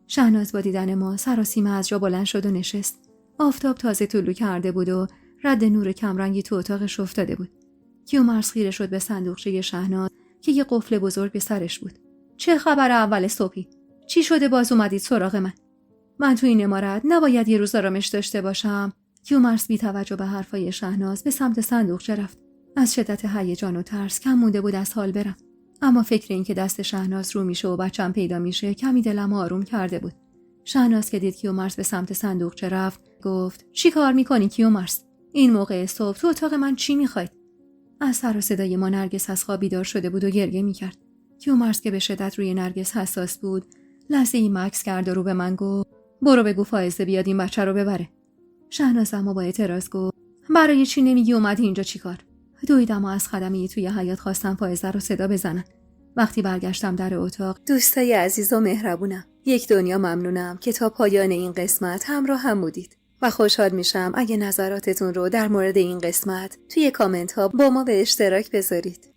شهناز با دیدن ما سراسیمه از جا بلند شد و نشست. آفتاب تازه طلوع کرده بود و رد نور کمرنگی تو اتاقش افتاده بود. کیومرث خیره شد به صندوقچه شهناز که یه قفل بزرگ به سرش بود. چه خبر اول صبحی؟ چی شده باز اومدید سراغ من تو این عمارت نباید یه روز آرامش داشته باشم؟ کیومرث بی توجه به حرفای شهناز به سمت صندوقچه رفت. از شدت هیجان و ترس کم مونده بود از حال برم. اما فکر این که دست شهناز رو میشه و بچم پیدا میشه کمی دلم آروم کرده بود. شهناز که دید کیومرث به سمت صندوقچه رفت گفت چی کار میکنی کیومرث؟ این موقع صبح تو اتاق من چی میخواید؟ از سر و صدای ما نرگس از خواب بیدار شده بود و گریه میکرد. کیومرث که به شدت روی نرگس حساس بود لحظه‌ای مکث کرد و رو به من گفت برو بگو فائزه بیاد این بچه رو ببره. شهناز اما با اعتراض گفت برای چی نمیگی اومدی اینجا چیکار؟ دویدم و از خدمه توی حیاط خواستم فائزه رو صدا بزنن. وقتی برگشتم در اتاق دوستای عزیز و مهربونم یک دنیا ممنونم که تا پایان این قسمت همراه هم بودید و خوشحال میشم اگه نظراتتون رو در مورد این قسمت توی کامنت ها با ما به اشتراک بذارید.